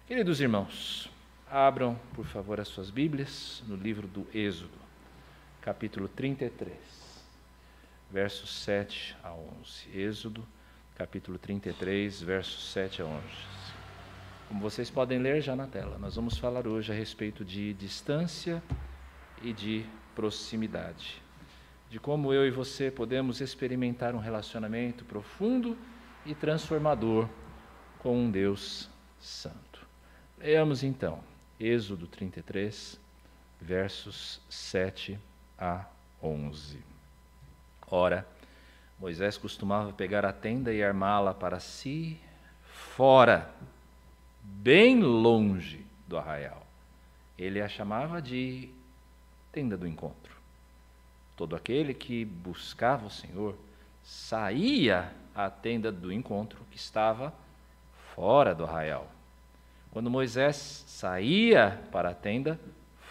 Queridos irmãos, abram, por favor, as suas Bíblias no livro do Êxodo, capítulo 33, versos 7 a 11. Êxodo, capítulo 33, versos 7 a 11. Como vocês podem ler já na tela, nós vamos falar hoje a respeito de distância e de proximidade, de como eu e você podemos experimentar um relacionamento profundo e transformador com um Deus santo. Leamos então, Êxodo 33, versos 7 a 11. Ora, Moisés costumava pegar a tenda e armá-la para si fora, bem longe do arraial. Ele a chamava de tenda do encontro. Todo aquele que buscava o Senhor saía à tenda do encontro que estava fora do arraial. Quando Moisés saía para a tenda,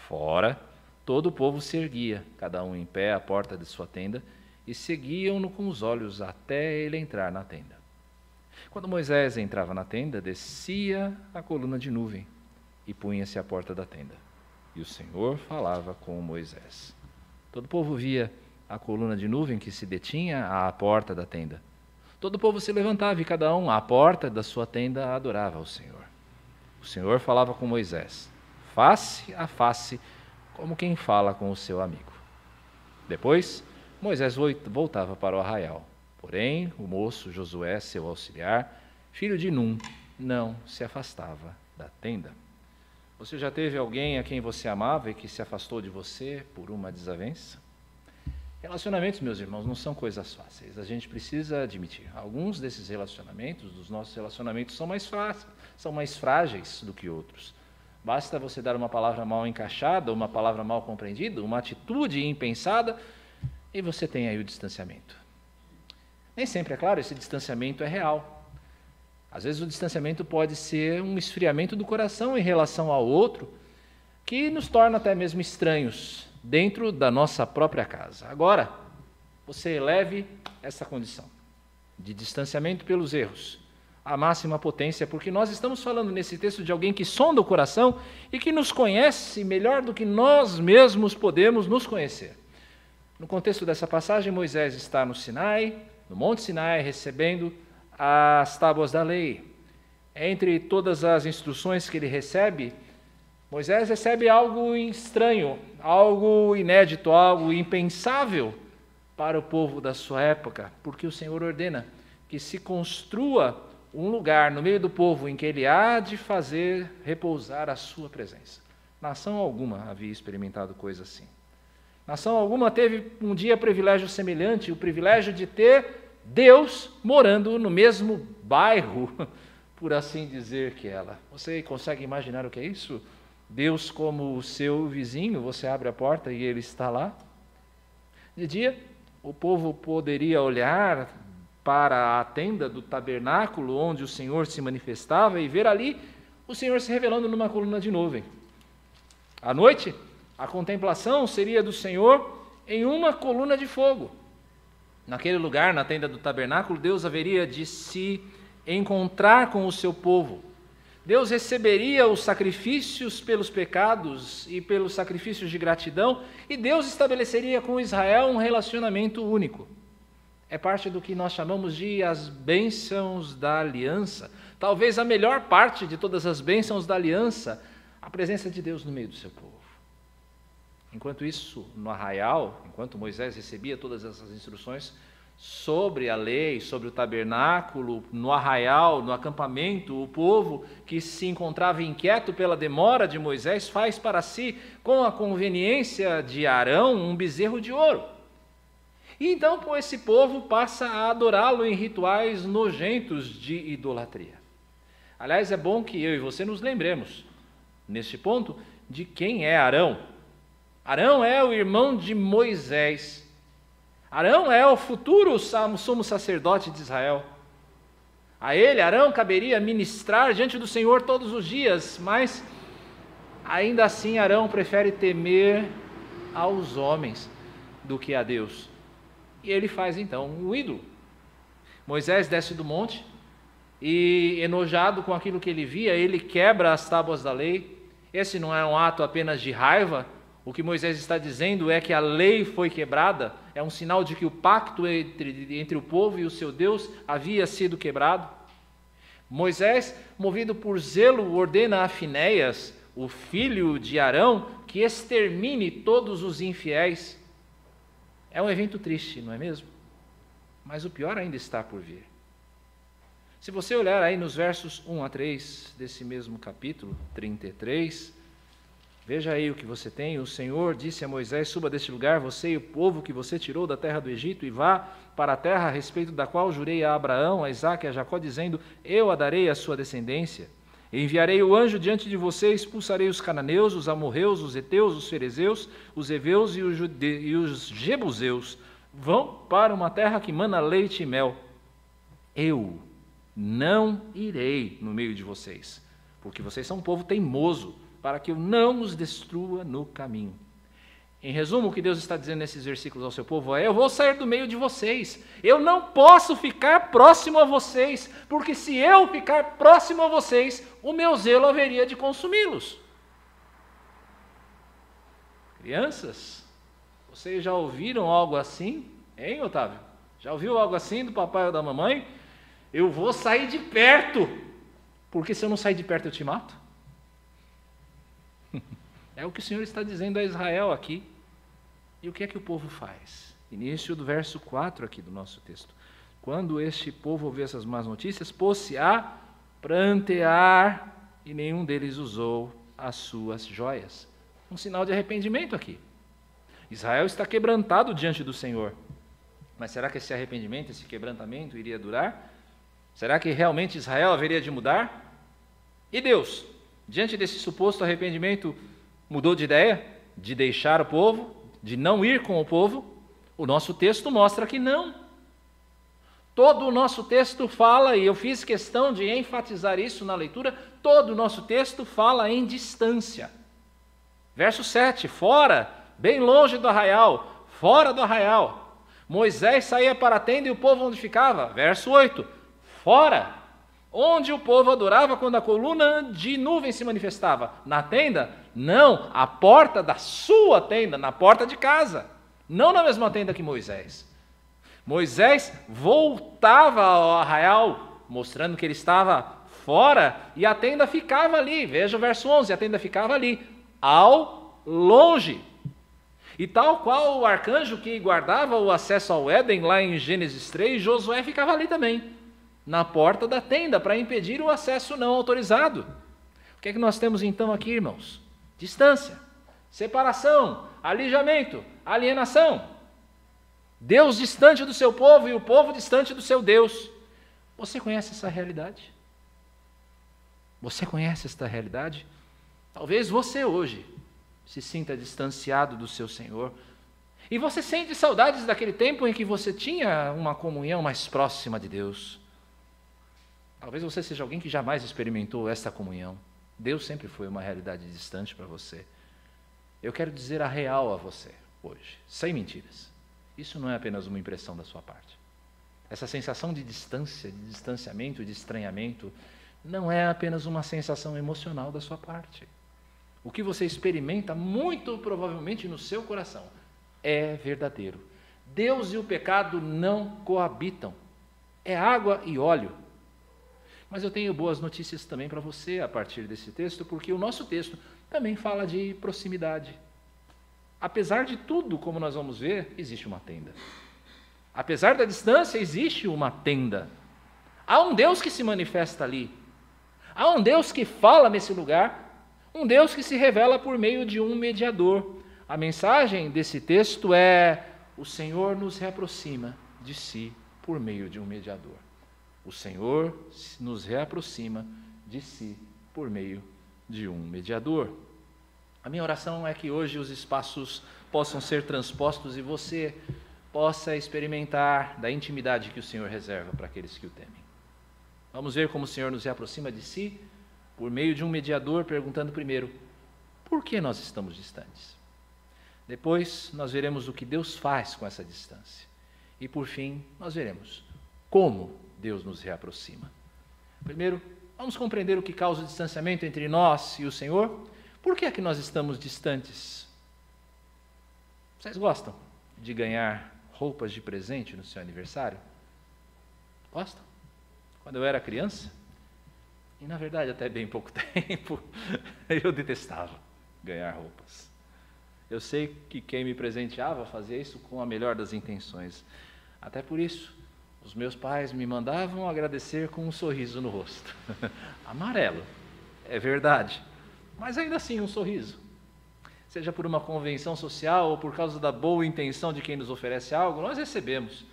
fora, todo o povo se erguia, cada um em pé à porta de sua tenda, e seguiam-no com os olhos até ele entrar na tenda. Quando Moisés entrava na tenda, descia a coluna de nuvem e punha-se à porta da tenda. E o Senhor falava com Moisés. Todo o povo via a coluna de nuvem que se detinha à porta da tenda. Todo o povo se levantava e cada um à porta da sua tenda adorava ao Senhor. O Senhor falava com Moisés, face a face, como quem fala com o seu amigo. Depois, Moisés voltava para o arraial. Porém, o moço Josué, seu auxiliar, filho de Num, não se afastava da tenda. Você já teve alguém a quem você amava e que se afastou de você por uma desavença? Relacionamentos, meus irmãos, não são coisas fáceis. A gente precisa admitir. Alguns desses relacionamentos, dos nossos relacionamentos, são mais frágeis do que outros. Basta você dar uma palavra mal encaixada, uma palavra mal compreendida, uma atitude impensada, e você tem aí o distanciamento. Nem sempre, é claro, esse distanciamento é real. Às vezes o distanciamento pode ser um esfriamento do coração em relação ao outro, que nos torna até mesmo estranhos dentro da nossa própria casa. Agora, você eleve essa condição de distanciamento pelos erros à máxima potência, porque nós estamos falando nesse texto de alguém que sonda o coração e que nos conhece melhor do que nós mesmos podemos nos conhecer. No contexto dessa passagem, Moisés está no Sinai, no Monte Sinai, recebendo as tábuas da lei. Entre todas as instruções que ele recebe, Moisés recebe algo estranho, algo inédito, algo impensável para o povo da sua época, porque o Senhor ordena que se construa um lugar no meio do povo em que ele há de fazer repousar a sua presença. Nação alguma havia experimentado coisa assim. Nação alguma teve um dia privilégio semelhante, o privilégio de ter Deus morando no mesmo bairro, por assim dizer, que ela. Você consegue imaginar o que é isso? Deus como o seu vizinho, você abre a porta e ele está lá. De dia, o povo poderia olhar para a tenda do tabernáculo onde o Senhor se manifestava e ver ali o Senhor se revelando numa coluna de nuvem. À noite, a contemplação seria do Senhor em uma coluna de fogo. Naquele lugar, na tenda do tabernáculo, Deus haveria de se encontrar com o seu povo. Deus receberia os sacrifícios pelos pecados e pelos sacrifícios de gratidão, e Deus estabeleceria com Israel um relacionamento único. É parte do que nós chamamos de as bênçãos da aliança. Talvez a melhor parte de todas as bênçãos da aliança, a presença de Deus no meio do seu povo. Enquanto isso, no arraial, enquanto Moisés recebia todas essas instruções sobre a lei, sobre o tabernáculo, no arraial, no acampamento, o povo que se encontrava inquieto pela demora de Moisés faz para si, com a conveniência de Arão, um bezerro de ouro. E então esse povo passa a adorá-lo em rituais nojentos de idolatria. Aliás, é bom que eu e você nos lembremos, neste ponto, de quem é Arão. Arão é o irmão de Moisés. Arão é o futuro sumo sacerdote de Israel. A ele, Arão, caberia ministrar diante do Senhor todos os dias, mas ainda assim Arão prefere temer aos homens do que a Deus. E ele faz então um ídolo. Moisés desce do monte, e enojado com aquilo que ele via, ele quebra as tábuas da lei. Esse não é um ato apenas de raiva. O que Moisés está dizendo é que a lei foi quebrada, é um sinal de que o pacto entre o povo e o seu Deus havia sido quebrado. Moisés, movido por zelo, ordena a Finéias, o filho de Arão, que extermine todos os infiéis. É um evento triste, não é mesmo? Mas o pior ainda está por vir. Se você olhar aí nos versos 1 a 3 desse mesmo capítulo 33, veja aí o que você tem. O Senhor disse a Moisés: suba deste lugar, você e o povo que você tirou da terra do Egito, e vá para a terra a respeito da qual jurei a Abraão, a Isaque e a Jacó, dizendo: eu a darei à sua descendência. Enviarei o anjo diante de você, expulsarei os cananeus, os amorreus, os heteus, os ferezeus, os heveus e os jebuseus. Vão para uma terra que mana leite e mel. Eu não irei no meio de vocês, porque vocês são um povo teimoso, para que eu não os destrua no caminho. Em resumo, o que Deus está dizendo nesses versículos ao seu povo é: eu vou sair do meio de vocês, eu não posso ficar próximo a vocês, porque se eu ficar próximo a vocês, o meu zelo haveria de consumi-los. Crianças, vocês já ouviram algo assim? Hein, Otávio? Já ouviu algo assim do papai ou da mamãe? Eu vou sair de perto, porque se eu não sair de perto eu te mato. É o que o Senhor está dizendo a Israel aqui. E o que é que o povo faz? Início do verso 4 aqui do nosso texto. Quando este povo ouviu essas más notícias, pôs-se a prantear, e nenhum deles usou as suas joias. Um sinal de arrependimento aqui. Israel está quebrantado diante do Senhor. Mas será que esse arrependimento, esse quebrantamento iria durar? Será que realmente Israel haveria de mudar? E Deus, diante desse suposto arrependimento, mudou de ideia? De deixar o povo? De não ir com o povo? O nosso texto mostra que não. Todo o nosso texto fala, e eu fiz questão de enfatizar isso na leitura, todo o nosso texto fala em distância. Verso 7, fora, bem longe do arraial, fora do arraial. Moisés saía para a tenda e o povo onde ficava? Verso 8, fora. Onde o povo adorava quando a coluna de nuvem se manifestava? Na tenda? Não, à porta da sua tenda, na porta de casa. Não na mesma tenda que Moisés. Moisés voltava ao arraial, mostrando que ele estava fora, e a tenda ficava ali. Veja o verso 11, a tenda ficava ali, ao longe. E tal qual o arcanjo que guardava o acesso ao Éden, lá em Gênesis 3, Josué ficava ali também, na porta da tenda, para impedir o acesso não autorizado. O que é que nós temos então aqui, irmãos? Distância, separação, alijamento, alienação. Deus distante do seu povo e o povo distante do seu Deus. Você conhece essa realidade? Você conhece esta realidade? Talvez você hoje se sinta distanciado do seu Senhor. E você sente saudades daquele tempo em que você tinha uma comunhão mais próxima de Deus. Talvez você seja alguém que jamais experimentou esta comunhão. Deus sempre foi uma realidade distante para você. Eu quero dizer a real a você hoje, sem mentiras. Isso não é apenas uma impressão da sua parte. Essa sensação de distância, de distanciamento, de estranhamento, não é apenas uma sensação emocional da sua parte. O que você experimenta, muito provavelmente no seu coração, é verdadeiro. Deus e o pecado não coabitam. É água e óleo. Mas eu tenho boas notícias também para você a partir desse texto, porque o nosso texto também fala de proximidade. Apesar de tudo, como nós vamos ver, existe uma tenda. Apesar da distância, existe uma tenda. Há um Deus que se manifesta ali. Há um Deus que fala nesse lugar. Um Deus que se revela por meio de um mediador. A mensagem desse texto é: o Senhor nos reaproxima de si por meio de um mediador. O Senhor nos reaproxima de si por meio de um mediador. A minha oração é que hoje os espaços possam ser transpostos e você possa experimentar da intimidade que o Senhor reserva para aqueles que o temem. Vamos ver como o Senhor nos reaproxima de si por meio de um mediador, perguntando primeiro: por que nós estamos distantes? Depois, nós veremos o que Deus faz com essa distância. E, por fim, nós veremos como Deus nos reaproxima. Primeiro, vamos compreender o que causa o distanciamento entre nós e o Senhor. Por que é que nós estamos distantes? Vocês gostam de ganhar roupas de presente no seu aniversário? Gostam? Quando eu era criança, e na verdade até bem pouco tempo, eu detestava ganhar roupas. Eu sei que quem me presenteava fazia isso com a melhor das intenções. Até por isso, os meus pais me mandavam agradecer com um sorriso no rosto. Amarelo, é verdade, mas ainda assim um sorriso. Seja por uma convenção social ou por causa da boa intenção de quem nos oferece algo, nós recebemos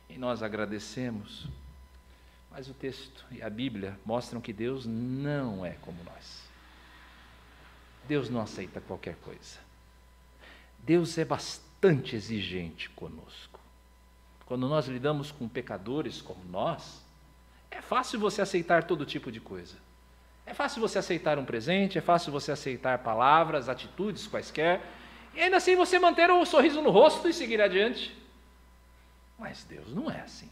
e nós agradecemos. Mas o texto e a Bíblia mostram que Deus não é como nós. Deus não aceita qualquer coisa. Deus é bastante exigente conosco. Quando nós lidamos com pecadores como nós, é fácil você aceitar todo tipo de coisa. É fácil você aceitar um presente, é fácil você aceitar palavras, atitudes quaisquer, e ainda assim você manter um sorriso no rosto e seguir adiante. Mas Deus não é assim.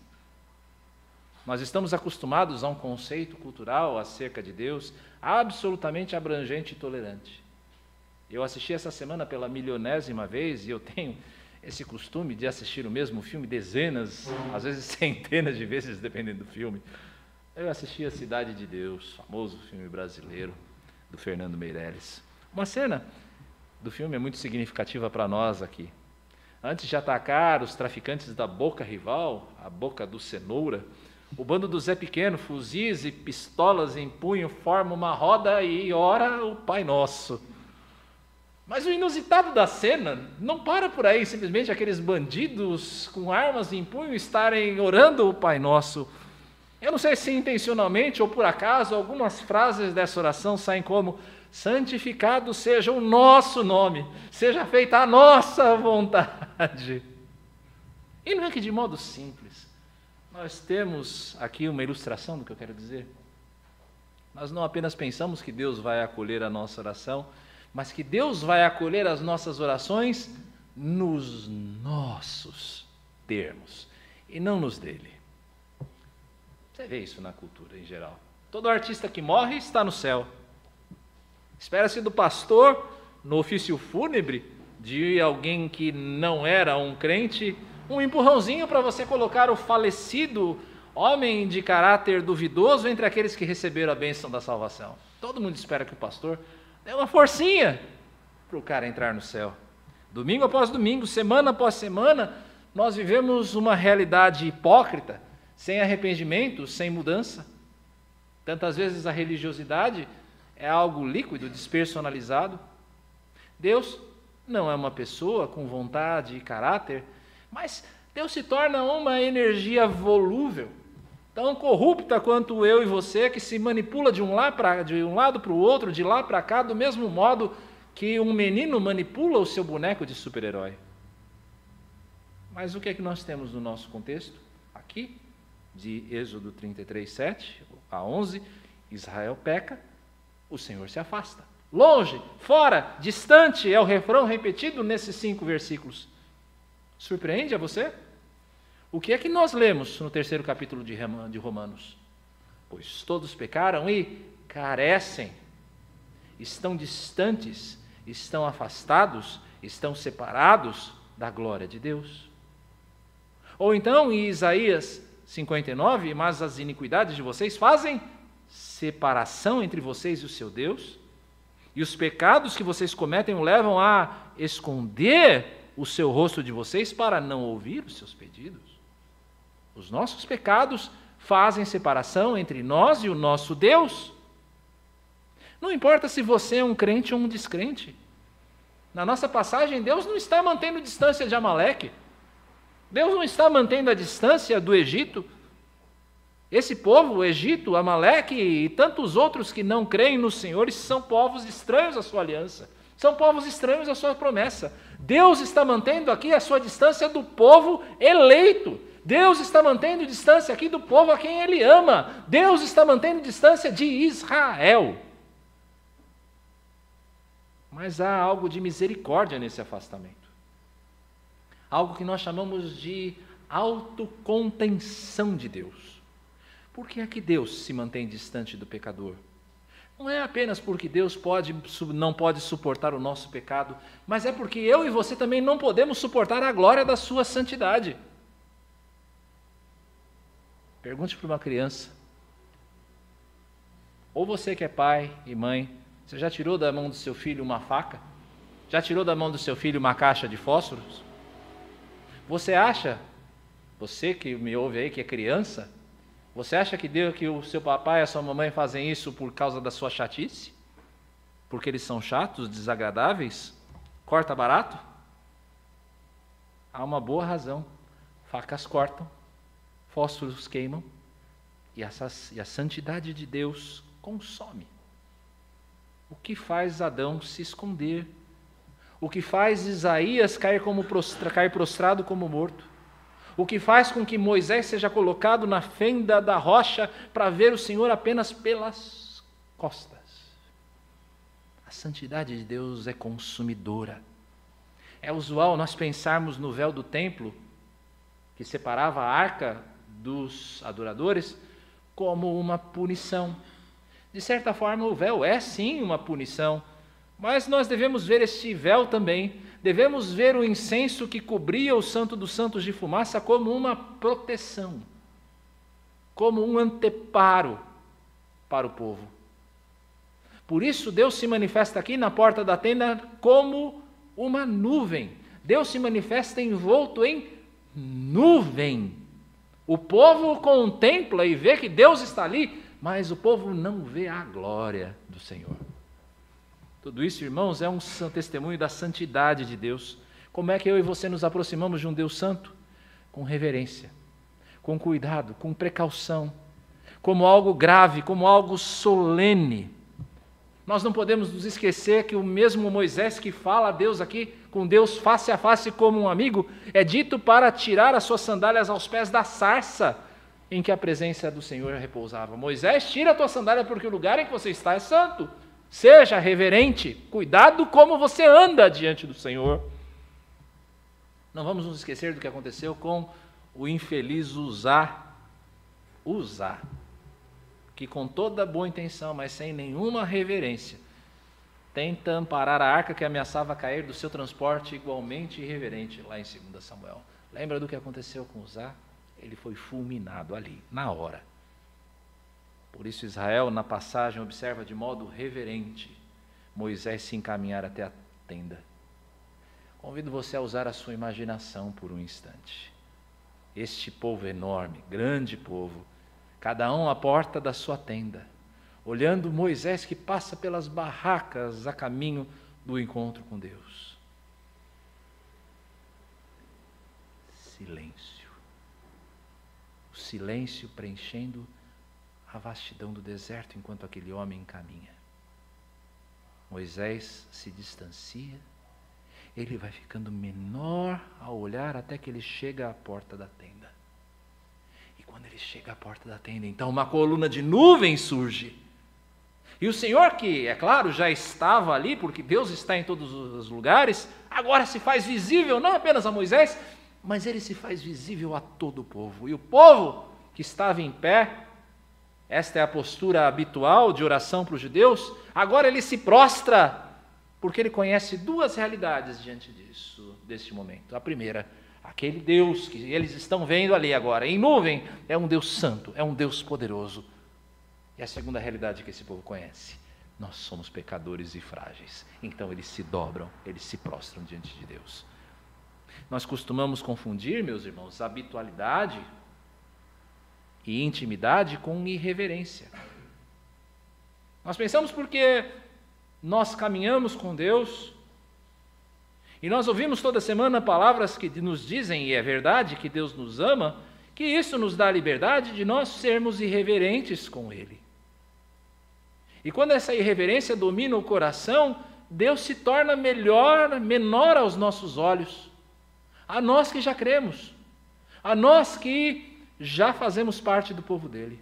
Nós estamos acostumados a um conceito cultural acerca de Deus absolutamente abrangente e tolerante. Eu assisti essa semana pela milionésima vez, e eu tenho esse costume de assistir o mesmo filme dezenas, às vezes centenas de vezes, dependendo do filme. Eu assisti A Cidade de Deus, famoso filme brasileiro, do Fernando Meirelles. Uma cena do filme é muito significativa para nós aqui. Antes de atacar os traficantes da Boca Rival, a Boca do Cenoura, o bando do Zé Pequeno, fuzis e pistolas em punho, forma uma roda e ora o Pai Nosso. Mas o inusitado da cena não para por aí, simplesmente aqueles bandidos com armas em punho estarem orando o Pai Nosso. Eu não sei se intencionalmente ou por acaso, algumas frases dessa oração saem como: santificado seja o nosso nome, seja feita a nossa vontade. E não é que de modo simples. Nós temos aqui uma ilustração do que eu quero dizer. Nós não apenas pensamos que Deus vai acolher a nossa oração, mas que Deus vai acolher as nossas orações nos nossos termos, e não nos dele. Você vê isso na cultura em geral. Todo artista que morre está no céu. Espera-se do pastor, no ofício fúnebre, de alguém que não era um crente, um empurrãozinho para você colocar o falecido homem de caráter duvidoso entre aqueles que receberam a bênção da salvação. Todo mundo espera que o pastor dê uma forcinha para o cara entrar no céu. Domingo após domingo, semana após semana, nós vivemos uma realidade hipócrita, sem arrependimento, sem mudança. Tantas vezes a religiosidade é algo líquido, despersonalizado. Deus não é uma pessoa com vontade e caráter, mas Deus se torna uma energia volúvel, tão corrupta quanto eu e você, que se manipula de um lado para o outro, de lá para cá, do mesmo modo que um menino manipula o seu boneco de super-herói. Mas o que é que nós temos no nosso contexto? Aqui, de Êxodo 33, 7 a 11, Israel peca, o Senhor se afasta. Longe, fora, distante, é o refrão repetido nesses 5 versículos. Surpreende a você? O que é que nós lemos no 3º capítulo de Romanos? Pois todos pecaram e carecem, estão distantes, estão afastados, estão separados da glória de Deus. Ou então, em Isaías 59, mas as iniquidades de vocês fazem separação entre vocês e o seu Deus, e os pecados que vocês cometem o levam a esconder o seu rosto de vocês para não ouvir os seus pedidos. Os nossos pecados fazem separação entre nós e o nosso Deus. Não importa se você é um crente ou um descrente. Na nossa passagem, Deus não está mantendo distância de Amaleque. Deus não está mantendo a distância do Egito. Esse povo, o Egito, Amaleque e tantos outros que não creem no Senhor, são povos estranhos à sua aliança. São povos estranhos à sua promessa. Deus está mantendo aqui a sua distância do povo eleito. Deus está mantendo distância aqui do povo a quem Ele ama. Deus está mantendo distância de Israel. Mas há algo de misericórdia nesse afastamento. Algo que nós chamamos de autocontenção de Deus. Por que é que Deus se mantém distante do pecador? Não é apenas porque Deus não pode suportar o nosso pecado, mas é porque eu e você também não podemos suportar a glória da sua santidade. Pergunte para uma criança. Ou você que é pai e mãe, você já tirou da mão do seu filho uma faca? Já tirou da mão do seu filho uma caixa de fósforos? Você acha, você que me ouve aí, que é criança, você acha que o seu papai e a sua mamãe fazem isso por causa da sua chatice? Porque eles são chatos, desagradáveis? Corta barato? Há uma boa razão. Facas cortam, fósforos queimam, e a santidade de Deus consome. O que faz Adão se esconder? O que faz Isaías cair prostrado como morto? O que faz com que Moisés seja colocado na fenda da rocha para ver o Senhor apenas pelas costas? A santidade de Deus é consumidora. É usual nós pensarmos no véu do templo, que separava a arca dos adoradores, como uma punição. De certa forma, o véu é sim uma punição, mas nós devemos ver este véu também, devemos ver o incenso que cobria o Santo dos Santos de fumaça como uma proteção, como um anteparo para o povo. Por isso Deus se manifesta aqui na porta da tenda como uma nuvem. Deus se manifesta envolto em nuvem. O povo contempla e vê que Deus está ali, mas o povo não vê a glória do Senhor. Tudo isso, irmãos, é um testemunho da santidade de Deus. Como é que eu e você nos aproximamos de um Deus santo? Com reverência, com cuidado, com precaução, como algo grave, como algo solene. Nós não podemos nos esquecer que o mesmo Moisés que fala a Deus aqui, com Deus face a face como um amigo, é dito para tirar as suas sandálias aos pés da sarça em que a presença do Senhor repousava. Moisés, tira a tua sandália porque o lugar em que você está é santo. Seja reverente, cuidado como você anda diante do Senhor. Não vamos nos esquecer do que aconteceu com o infeliz Uzá, que com toda boa intenção, mas sem nenhuma reverência, tenta amparar a arca que ameaçava cair do seu transporte igualmente irreverente, lá em 2 Samuel. Lembra do que aconteceu com Uzá? Ele foi fulminado ali, na hora. Por isso Israel, na passagem, observa de modo reverente Moisés se encaminhar até a tenda. Convido você a usar a sua imaginação por um instante. Este povo enorme, grande povo, cada um à porta da sua tenda, olhando Moisés que passa pelas barracas a caminho do encontro com Deus. Silêncio. O silêncio preenchendo a vastidão do deserto enquanto aquele homem caminha. Moisés se distancia, ele vai ficando menor ao olhar até que ele chega à porta da tenda. E quando ele chega à porta da tenda, então uma coluna de nuvem surge. E o Senhor, que, é claro, já estava ali, porque Deus está em todos os lugares, agora se faz visível não apenas a Moisés, mas ele se faz visível a todo o povo. E o povo que estava em pé, esta é a postura habitual de oração para os judeus, agora ele se prostra, porque ele conhece duas realidades diante deste momento. A primeira, aquele Deus que eles estão vendo ali agora, em nuvem, é um Deus santo, é um Deus poderoso. E a segunda realidade que esse povo conhece, nós somos pecadores e frágeis. Então eles se dobram, eles se prostram diante de Deus. Nós costumamos confundir, meus irmãos, habitualidade e intimidade com irreverência. Nós pensamos porque nós caminhamos com Deus e nós ouvimos toda semana palavras que nos dizem, e é verdade, que Deus nos ama, que isso nos dá a liberdade de nós sermos irreverentes com Ele. E quando essa irreverência domina o coração, Deus se torna menor aos nossos olhos, a nós que já cremos, a nós que já fazemos parte do povo dele.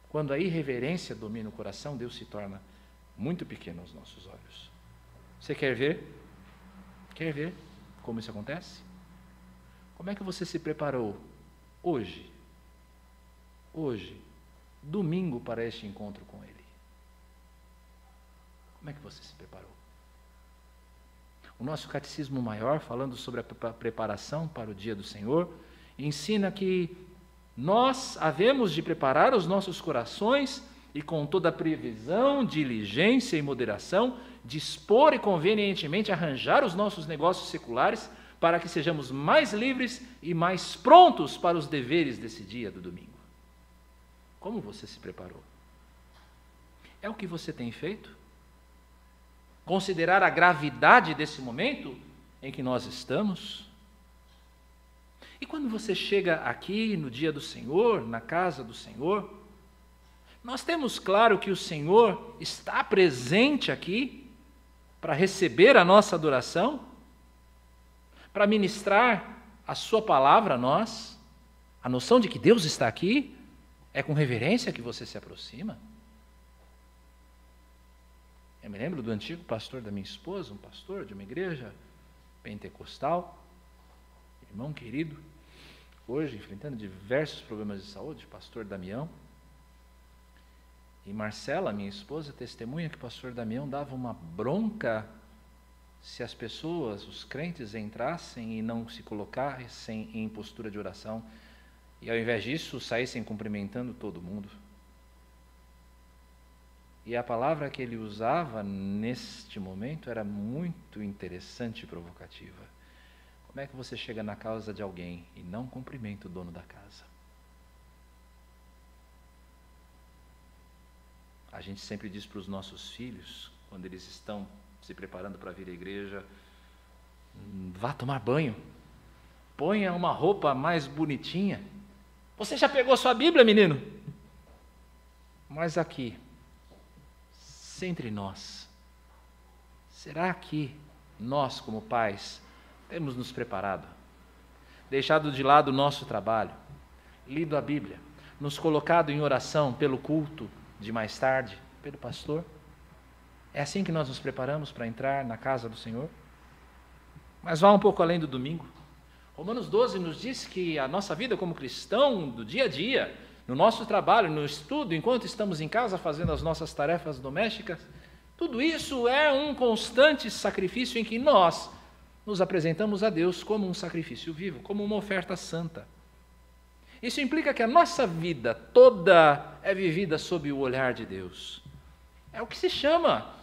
Quando a irreverência domina o coração, Deus se torna muito pequeno aos nossos olhos. Você quer ver? Quer ver como isso acontece? Como é que você se preparou hoje hoje, domingo, para este encontro com Ele? Como é que você se preparou? O nosso catecismo maior, falando sobre a preparação para o dia do Senhor, ensina que nós havemos de preparar os nossos corações e com toda a previsão, diligência e moderação, dispor e convenientemente arranjar os nossos negócios seculares para que sejamos mais livres e mais prontos para os deveres desse dia do domingo. Como você se preparou? É o que você tem feito? Considerar a gravidade desse momento em que nós estamos? E quando você chega aqui no dia do Senhor, na casa do Senhor, nós temos claro que o Senhor está presente aqui para receber a nossa adoração, para ministrar a sua palavra a nós. A noção de que Deus está aqui é com reverência que você se aproxima. Eu me lembro do antigo pastor da minha esposa, um pastor de uma igreja pentecostal, irmão querido, hoje enfrentando diversos problemas de saúde, pastor Damião. E Marcela, minha esposa, testemunha que o pastor Damião dava uma bronca se as pessoas, os crentes, entrassem e não se colocassem em postura de oração, e ao invés disso saíssem cumprimentando todo mundo. E a palavra que ele usava neste momento era muito interessante e provocativa. Como é que você chega na casa de alguém e não cumprimenta o dono da casa? A gente sempre diz para os nossos filhos, quando eles estão se preparando para vir à igreja, vá tomar banho, ponha uma roupa mais bonitinha. Você já pegou sua Bíblia, menino? Mas aqui, entre nós, será que nós, como pais, temos nos preparado, deixado de lado o nosso trabalho, lido a Bíblia, nos colocado em oração pelo culto de mais tarde, pelo pastor? É assim que nós nos preparamos para entrar na casa do Senhor? Mas vá um pouco além do domingo. Romanos 12 nos diz que a nossa vida como cristão, do dia a dia, no nosso trabalho, no estudo, enquanto estamos em casa fazendo as nossas tarefas domésticas, tudo isso é um constante sacrifício em que nós nos apresentamos a Deus como um sacrifício vivo, como uma oferta santa. Isso implica que a nossa vida toda é vivida sob o olhar de Deus. É o que se chama,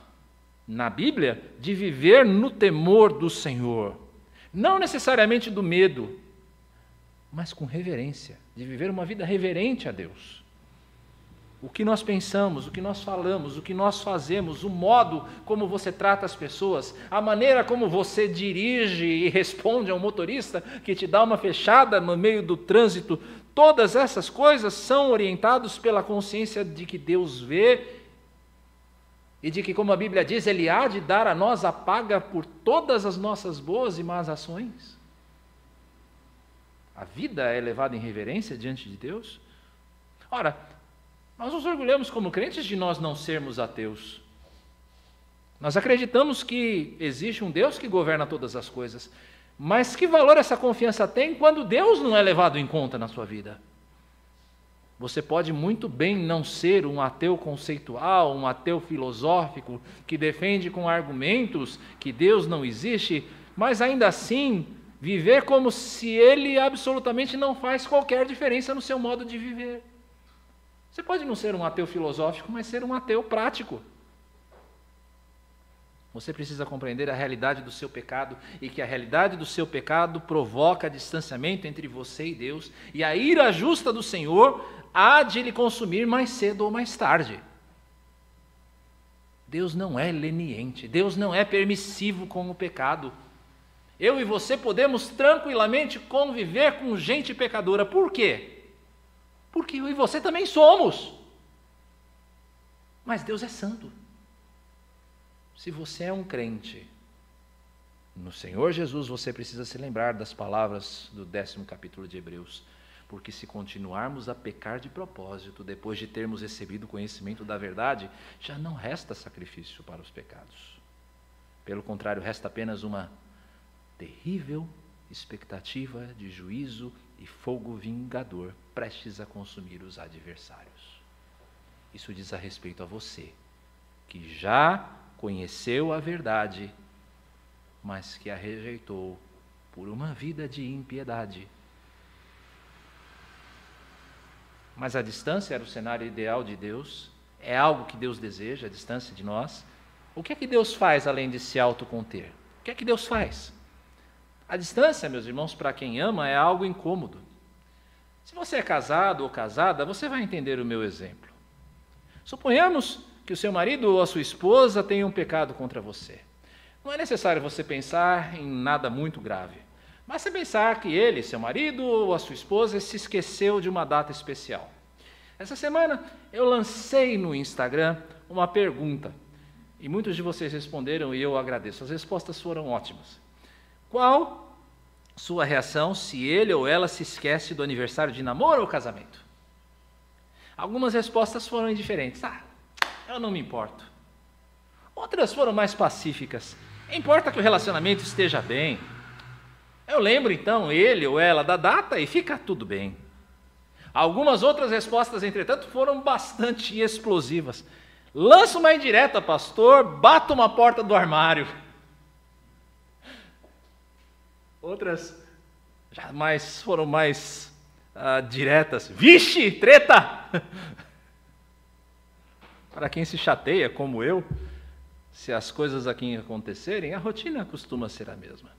na Bíblia, de viver no temor do Senhor. Não necessariamente do medo, mas com reverência, de viver uma vida reverente a Deus. O que nós pensamos, o que nós falamos, o que nós fazemos, o modo como você trata as pessoas, a maneira como você dirige e responde a um motorista que te dá uma fechada no meio do trânsito, todas essas coisas são orientadas pela consciência de que Deus vê e de que, como a Bíblia diz, Ele há de dar a nós a paga por todas as nossas boas e más ações. A vida é levada em reverência diante de Deus. Ora, nós nos orgulhamos como crentes de nós não sermos ateus. Nós acreditamos que existe um Deus que governa todas as coisas. Mas que valor essa confiança tem quando Deus não é levado em conta na sua vida? Você pode muito bem não ser um ateu conceitual, um ateu filosófico, que defende com argumentos que Deus não existe, mas ainda assim viver como se Ele absolutamente não faz qualquer diferença no seu modo de viver. Você pode não ser um ateu filosófico, mas ser um ateu prático. Você precisa compreender a realidade do seu pecado e que a realidade do seu pecado provoca distanciamento entre você e Deus, e a ira justa do Senhor há de lhe consumir mais cedo ou mais tarde. Deus não é leniente, Deus não é permissivo com o pecado. Eu e você podemos tranquilamente conviver com gente pecadora. Por quê? Porque eu e você também somos. Mas Deus é santo. Se você é um crente no Senhor Jesus, você precisa se lembrar das palavras do 10º capítulo de Hebreus. Porque se continuarmos a pecar de propósito, depois de termos recebido o conhecimento da verdade, já não resta sacrifício para os pecados. Pelo contrário, resta apenas uma terrível expectativa de juízo e fogo vingador prestes a consumir os adversários. Isso diz a respeito a você, que já conheceu a verdade, mas que a rejeitou por uma vida de impiedade. Mas a distância era o cenário ideal de Deus, é algo que Deus deseja, a distância de nós. O que é que Deus faz além de se autoconter? O que é que Deus faz? A distância, meus irmãos, para quem ama, é algo incômodo. Se você é casado ou casada, você vai entender o meu exemplo. Suponhamos que o seu marido ou a sua esposa tenham um pecado contra você. Não é necessário você pensar em nada muito grave. Basta pensar que ele, seu marido ou a sua esposa, se esqueceu de uma data especial. Essa semana eu lancei no Instagram uma pergunta e muitos de vocês responderam e eu agradeço. As respostas foram ótimas. Qual sua reação se ele ou ela se esquece do aniversário de namoro ou casamento? Algumas respostas foram indiferentes. Eu não me importo. Outras foram mais pacíficas. Importa que o relacionamento esteja bem. Eu lembro então ele ou ela da data e fica tudo bem. Algumas outras respostas, entretanto, foram bastante explosivas. Lança uma indireta, pastor, bata uma porta do armário. Outras foram mais diretas. Vixe, treta! Para quem se chateia, como eu, se as coisas aqui acontecerem, a rotina costuma ser a mesma.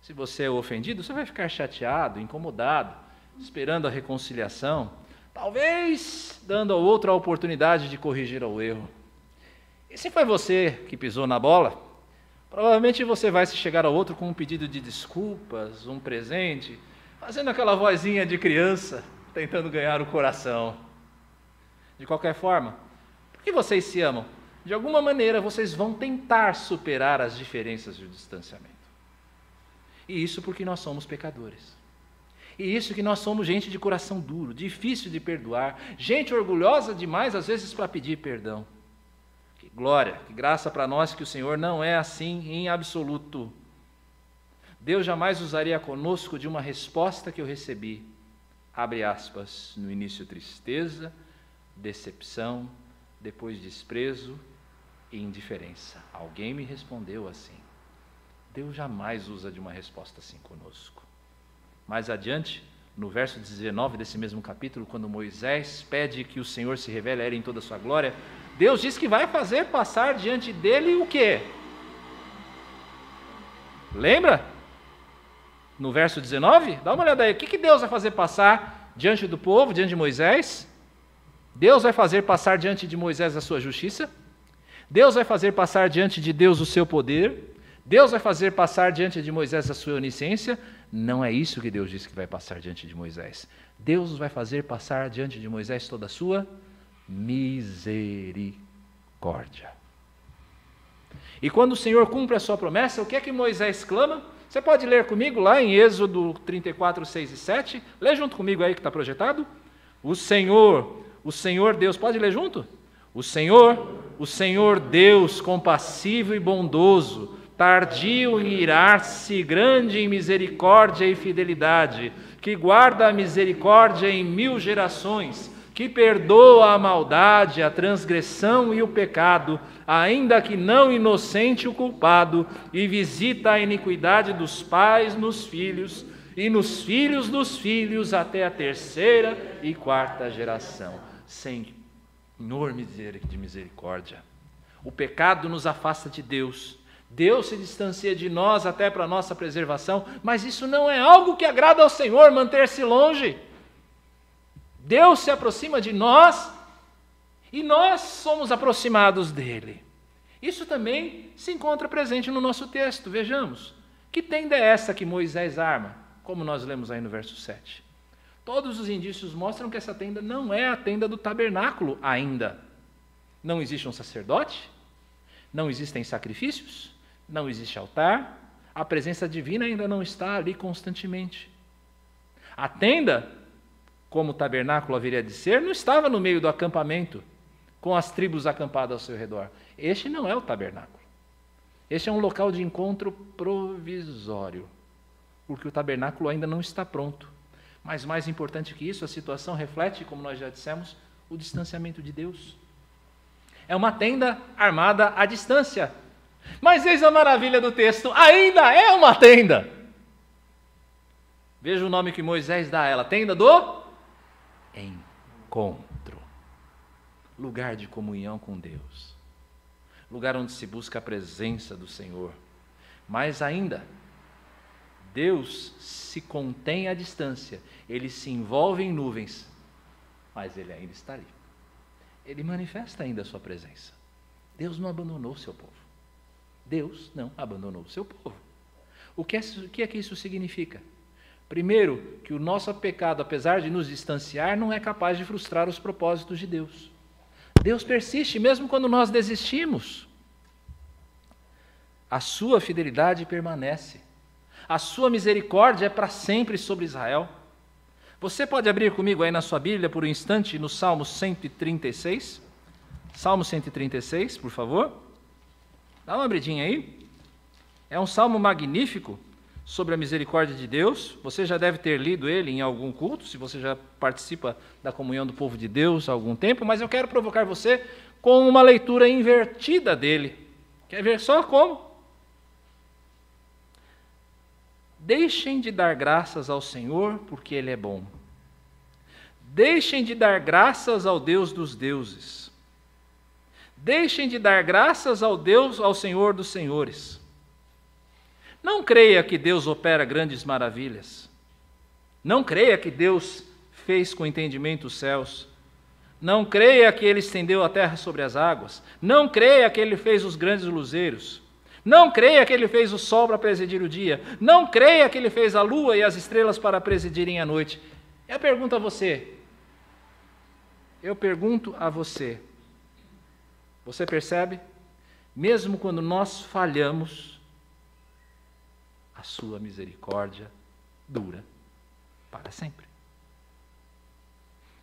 Se você é ofendido, você vai ficar chateado, incomodado, esperando a reconciliação, talvez dando ao outro a oportunidade de corrigir o erro. E se foi você que pisou na bola, provavelmente você vai se chegar ao outro com um pedido de desculpas, um presente, fazendo aquela vozinha de criança, tentando ganhar o coração. De qualquer forma, por que vocês se amam? De alguma maneira, vocês vão tentar superar as diferenças e o distanciamento. E isso porque nós somos pecadores. E isso que nós somos gente de coração duro, difícil de perdoar, gente orgulhosa demais, às vezes, para pedir perdão. Que glória, que graça para nós que o Senhor não é assim em absoluto. Deus jamais usaria conosco de uma resposta que eu recebi. Abre aspas, no início tristeza, decepção, depois desprezo e indiferença. Alguém me respondeu assim. Deus jamais usa de uma resposta assim conosco. Mais adiante, no verso 19 desse mesmo capítulo, quando Moisés pede que o Senhor se revele a ele em toda a sua glória, Deus diz que vai fazer passar diante dele o quê? Lembra? No verso 19, dá uma olhada aí, o que Deus vai fazer passar diante do povo, diante de Moisés? Deus vai fazer passar diante de Moisés a sua justiça? Deus vai fazer passar diante de Deus o seu poder? Deus vai fazer passar diante de Moisés a sua onisciência? Não é isso que Deus disse que vai passar diante de Moisés. Deus vai fazer passar diante de Moisés toda a sua misericórdia. E quando o Senhor cumpre a sua promessa, o que é que Moisés clama? Você pode ler comigo lá em Êxodo 34, 6 e 7. Lê junto comigo aí que está projetado. O Senhor Deus, pode ler junto? O Senhor Deus compassivo e bondoso, tardio em irar-se, grande em misericórdia e fidelidade, que guarda a misericórdia em 1000 gerações, que perdoa a maldade, a transgressão e o pecado, ainda que não inocente o culpado, e visita a iniquidade dos pais nos filhos, e nos filhos dos filhos até a 3ª e 4ª geração. Senhor de misericórdia. O pecado nos afasta de Deus. Deus se distancia de nós até para a nossa preservação, mas isso não é algo que agrada ao Senhor, manter-se longe. Deus se aproxima de nós e nós somos aproximados dele. Isso também se encontra presente no nosso texto. Vejamos, que tenda é essa que Moisés arma? Como nós lemos aí no verso 7. Todos os indícios mostram que essa tenda não é a tenda do tabernáculo ainda. Não existe um sacerdote, não existem sacrifícios, não existe altar, a presença divina ainda não está ali constantemente. A tenda, como o tabernáculo haveria de ser, não estava no meio do acampamento, com as tribos acampadas ao seu redor. Este não é o tabernáculo. Este é um local de encontro provisório, porque o tabernáculo ainda não está pronto. Mas mais importante que isso, a situação reflete, como nós já dissemos, o distanciamento de Deus. É uma tenda armada à distância. Mas eis a maravilha do texto, ainda é uma tenda. Veja o nome que Moisés dá a ela, tenda do encontro. Lugar de comunhão com Deus. Lugar onde se busca a presença do Senhor. Mais ainda, Deus se contém à distância, Ele se envolve em nuvens, mas Ele ainda está ali. Ele manifesta ainda a sua presença. Deus não abandonou o seu povo. Deus não abandonou o seu povo. O que é que isso significa? Primeiro, que o nosso pecado, apesar de nos distanciar, não é capaz de frustrar os propósitos de Deus. Deus persiste mesmo quando nós desistimos. A sua fidelidade permanece. A sua misericórdia é para sempre sobre Israel. Você pode abrir comigo aí na sua Bíblia por um instante no Salmo 136? Salmo 136, por favor. Dá uma abridinha aí. É um salmo magnífico sobre a misericórdia de Deus. Você já deve ter lido ele em algum culto, se você já participa da comunhão do povo de Deus há algum tempo, mas eu quero provocar você com uma leitura invertida dele. Quer ver só como? Deixem de dar graças ao Senhor, porque Ele é bom. Deixem de dar graças ao Deus dos deuses. Deixem de dar graças ao Senhor dos senhores. Não creia que Deus opera grandes maravilhas. Não creia que Deus fez com entendimento os céus. Não creia que Ele estendeu a terra sobre as águas. Não creia que Ele fez os grandes luzeiros. Não creia que Ele fez o sol para presidir o dia. Não creia que Ele fez a lua e as estrelas para presidirem a noite. Eu pergunto a você. Você percebe? Mesmo quando nós falhamos, a sua misericórdia dura para sempre.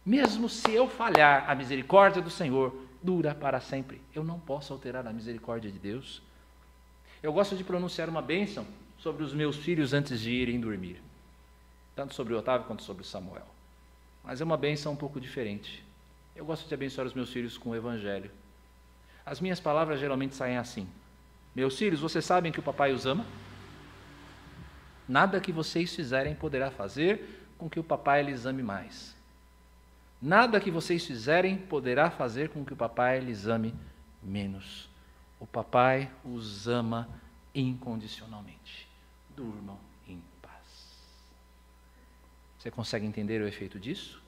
Mesmo se eu falhar, a misericórdia do Senhor dura para sempre. Eu não posso alterar a misericórdia de Deus. Eu gosto de pronunciar uma bênção sobre os meus filhos antes de irem dormir. Tanto sobre o Otávio quanto sobre o Samuel. Mas é uma bênção um pouco diferente. Eu gosto de abençoar os meus filhos com o Evangelho. As minhas palavras geralmente saem assim. Meus filhos, vocês sabem que o papai os ama? Nada que vocês fizerem poderá fazer com que o papai lhes ame mais. Nada que vocês fizerem poderá fazer com que o papai lhes ame menos. O papai os ama incondicionalmente. Durmam em paz. Você consegue entender o efeito disso?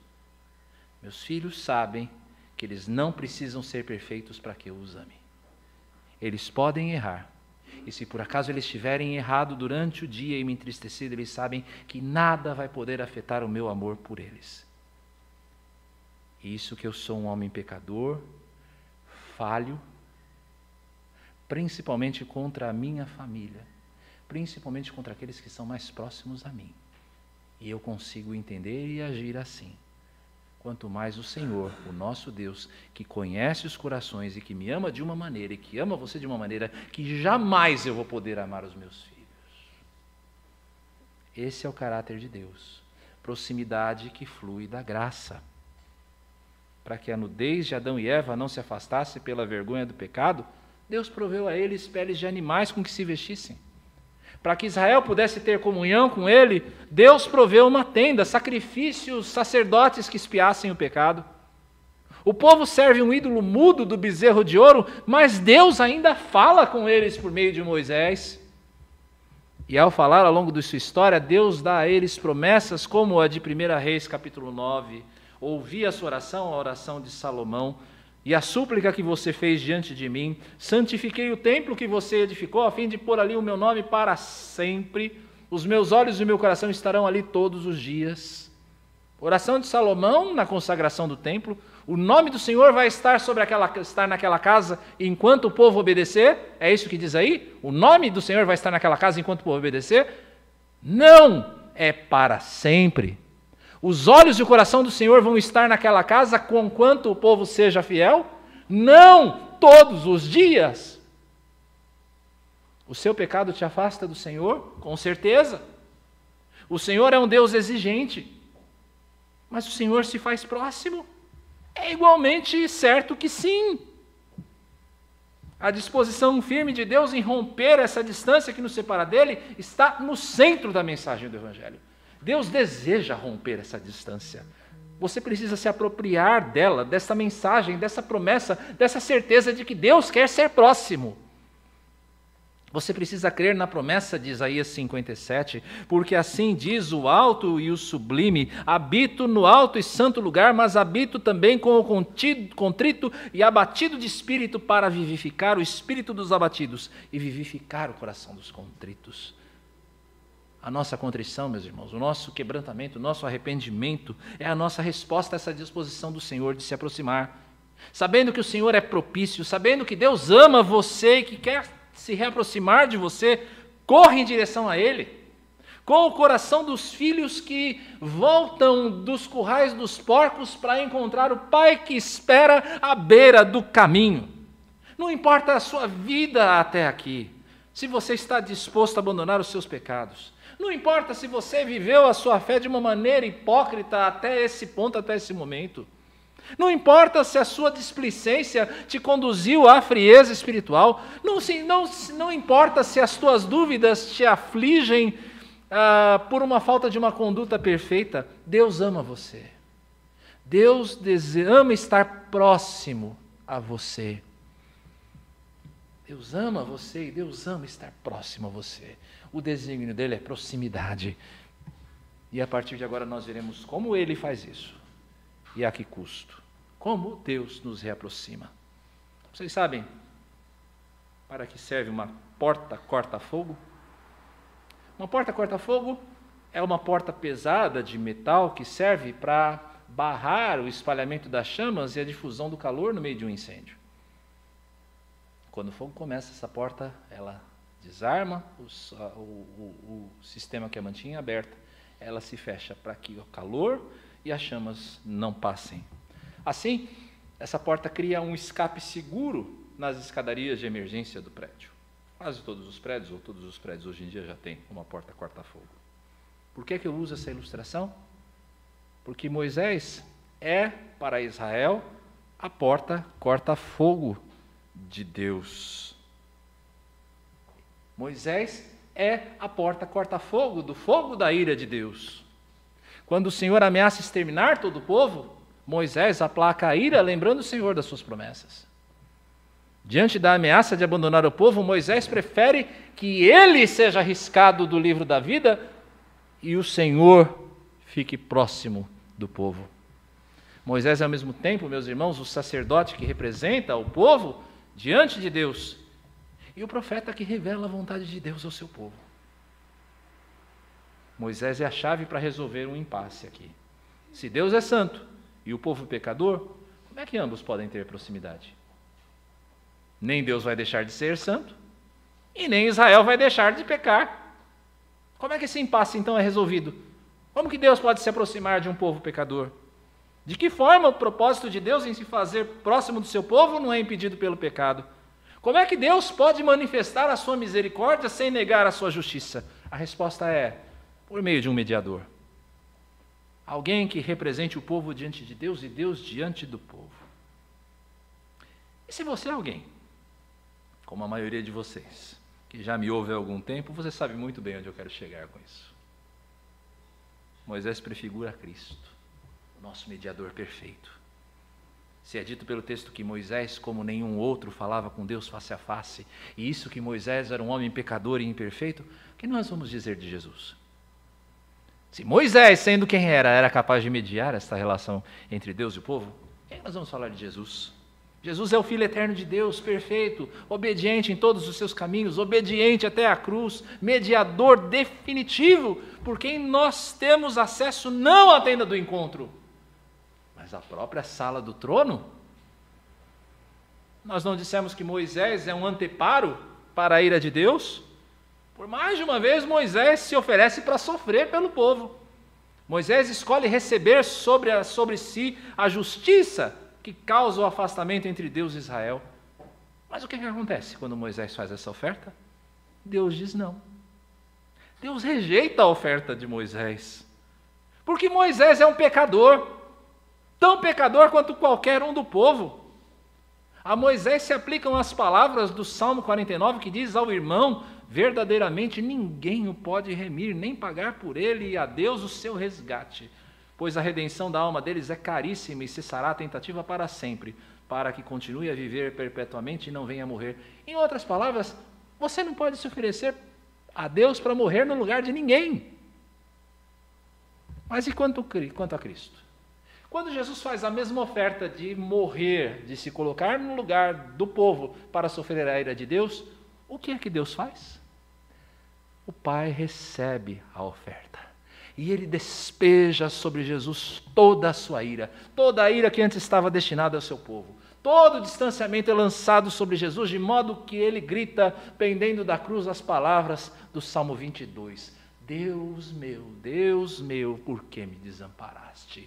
Meus filhos sabem que eles não precisam ser perfeitos para que eu os ame. Eles podem errar. E se por acaso eles tiverem errado durante o dia e me entristecido, eles sabem que nada vai poder afetar o meu amor por eles. Isso que eu sou um homem pecador, falho, principalmente contra a minha família, principalmente contra aqueles que são mais próximos a mim. E eu consigo entender e agir assim. Quanto mais o Senhor, o nosso Deus, que conhece os corações e que me ama de uma maneira e que ama você de uma maneira que jamais eu vou poder amar os meus filhos. Esse é o caráter de Deus. Proximidade que flui da graça. Para que a nudez de Adão e Eva não se afastasse pela vergonha do pecado, Deus proveu a eles peles de animais com que se vestissem. Para que Israel pudesse ter comunhão com Ele, Deus proveu uma tenda, sacrifícios, sacerdotes que expiassem o pecado. O povo serve um ídolo mudo do bezerro de ouro, mas Deus ainda fala com eles por meio de Moisés. E ao falar ao longo de sua história, Deus dá a eles promessas como a de 1 Reis, capítulo 9. Ouvi a sua oração, a oração de Salomão, e a súplica que você fez diante de mim. Santifiquei o templo que você edificou, a fim de pôr ali o meu nome para sempre. Os meus olhos e o meu coração estarão ali todos os dias. Oração de Salomão na consagração do templo. O nome do Senhor vai estar naquela casa enquanto o povo obedecer. É isso que diz aí? O nome do Senhor vai estar naquela casa enquanto o povo obedecer? Não, é para sempre. Os olhos e o coração do Senhor vão estar naquela casa conquanto o povo seja fiel? Não, todos os dias. O seu pecado te afasta do Senhor? Com certeza. O Senhor é um Deus exigente. Mas o Senhor se faz próximo? É igualmente certo que sim. A disposição firme de Deus em romper essa distância que nos separa dele está no centro da mensagem do Evangelho. Deus deseja romper essa distância. Você precisa se apropriar dela, dessa mensagem, dessa promessa, dessa certeza de que Deus quer ser próximo. Você precisa crer na promessa de Isaías 57, porque assim diz o alto e o sublime: habito no alto e santo lugar, mas habito também com o contrito e abatido de espírito, para vivificar o espírito dos abatidos e vivificar o coração dos contritos. A nossa contrição, meus irmãos, o nosso quebrantamento, o nosso arrependimento é a nossa resposta a essa disposição do Senhor de se aproximar. Sabendo que o Senhor é propício, sabendo que Deus ama você e que quer se reaproximar de você, corre em direção a Ele, com o coração dos filhos que voltam dos currais dos porcos para encontrar o pai que espera à beira do caminho. Não importa a sua vida até aqui, se você está disposto a abandonar os seus pecados, não importa se você viveu a sua fé de uma maneira hipócrita até esse ponto, até esse momento. Não importa se a sua displicência te conduziu à frieza espiritual. Não importa se as tuas dúvidas te afligem por uma falta de uma conduta perfeita. Deus ama você. Deus ama estar próximo a você. Deus ama você e Deus ama estar próximo a você. O desígnio dele é proximidade. E a partir de agora nós veremos como ele faz isso. E a que custo? Como Deus nos reaproxima. Vocês sabem para que serve uma porta corta-fogo? Uma porta corta-fogo é uma porta pesada de metal que serve para barrar o espalhamento das chamas e a difusão do calor no meio de um incêndio. Quando o fogo começa, essa porta ela desarma o sistema que a mantinha aberta. Ela se fecha para que o calor e as chamas não passem. Assim, essa porta cria um escape seguro nas escadarias de emergência do prédio. Quase todos os prédios, ou todos os prédios hoje em dia já têm uma porta corta-fogo. Por que eu uso essa ilustração? Porque Moisés é, para Israel, a porta corta-fogo de Deus. Moisés é a porta corta-fogo do fogo da ira de Deus. Quando o Senhor ameaça exterminar todo o povo, Moisés aplaca a ira, lembrando o Senhor das suas promessas. Diante da ameaça de abandonar o povo, Moisés prefere que ele seja arriscado do livro da vida e o Senhor fique próximo do povo. Moisés é ao mesmo tempo, meus irmãos, o sacerdote que representa o povo diante de Deus e o profeta que revela a vontade de Deus ao seu povo. Moisés é a chave para resolver um impasse aqui. Se Deus é santo e o povo pecador, como é que ambos podem ter proximidade? Nem Deus vai deixar de ser santo e nem Israel vai deixar de pecar. Como é que esse impasse então é resolvido? Como que Deus pode se aproximar de um povo pecador? De que forma o propósito de Deus em se fazer próximo do seu povo não é impedido pelo pecado? Como é que Deus pode manifestar a sua misericórdia sem negar a sua justiça? A resposta é: por meio de um mediador. Alguém que represente o povo diante de Deus e Deus diante do povo. E se você é alguém, como a maioria de vocês, que já me ouve há algum tempo, você sabe muito bem onde eu quero chegar com isso. Moisés prefigura Cristo, o nosso mediador perfeito. Se é dito pelo texto que Moisés, como nenhum outro, falava com Deus face a face, e isso que Moisés era um homem pecador e imperfeito, o que nós vamos dizer de Jesus? Se Moisés, sendo quem era capaz de mediar esta relação entre Deus e o povo, quem nós vamos falar de Jesus? Jesus é o Filho eterno de Deus, perfeito, obediente em todos os seus caminhos, obediente até a cruz, mediador definitivo, por quem nós temos acesso não à tenda do encontro, mas à própria sala do trono. Nós não dissemos que Moisés é um anteparo para a ira de Deus? Por mais de uma vez, Moisés se oferece para sofrer pelo povo. Moisés escolhe receber sobre si a justiça que causa o afastamento entre Deus e Israel. Mas o que acontece quando Moisés faz essa oferta? Deus diz não. Deus rejeita a oferta de Moisés. Porque Moisés é um pecador, tão pecador quanto qualquer um do povo. A Moisés se aplicam as palavras do Salmo 49, que diz ao irmão: verdadeiramente ninguém o pode remir, nem pagar por ele, e a Deus o seu resgate. Pois a redenção da alma deles é caríssima e cessará a tentativa para sempre, para que continue a viver perpetuamente e não venha a morrer. Em outras palavras, você não pode se oferecer a Deus para morrer no lugar de ninguém. Mas e quanto a Cristo? Quando Jesus faz a mesma oferta de morrer, de se colocar no lugar do povo para sofrer a ira de Deus, o que é que Deus faz? O Pai recebe a oferta. E Ele despeja sobre Jesus toda a sua ira, toda a ira que antes estava destinada ao seu povo. Todo o distanciamento é lançado sobre Jesus, de modo que Ele grita, pendendo da cruz, as palavras do Salmo 22. Deus meu, por que me desamparaste?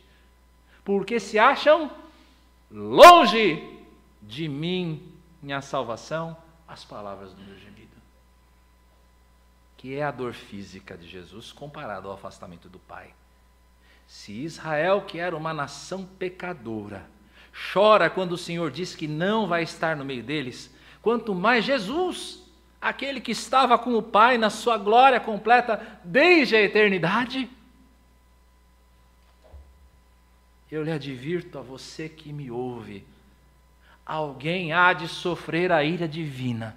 Porque se acham longe de mim, minha salvação, as palavras do meu gemido. Que é a dor física de Jesus comparado ao afastamento do Pai. Se Israel, que era uma nação pecadora, chora quando o Senhor diz que não vai estar no meio deles, quanto mais Jesus, aquele que estava com o Pai na sua glória completa desde a eternidade. Eu lhe advirto a você que me ouve, alguém há de sofrer a ira divina.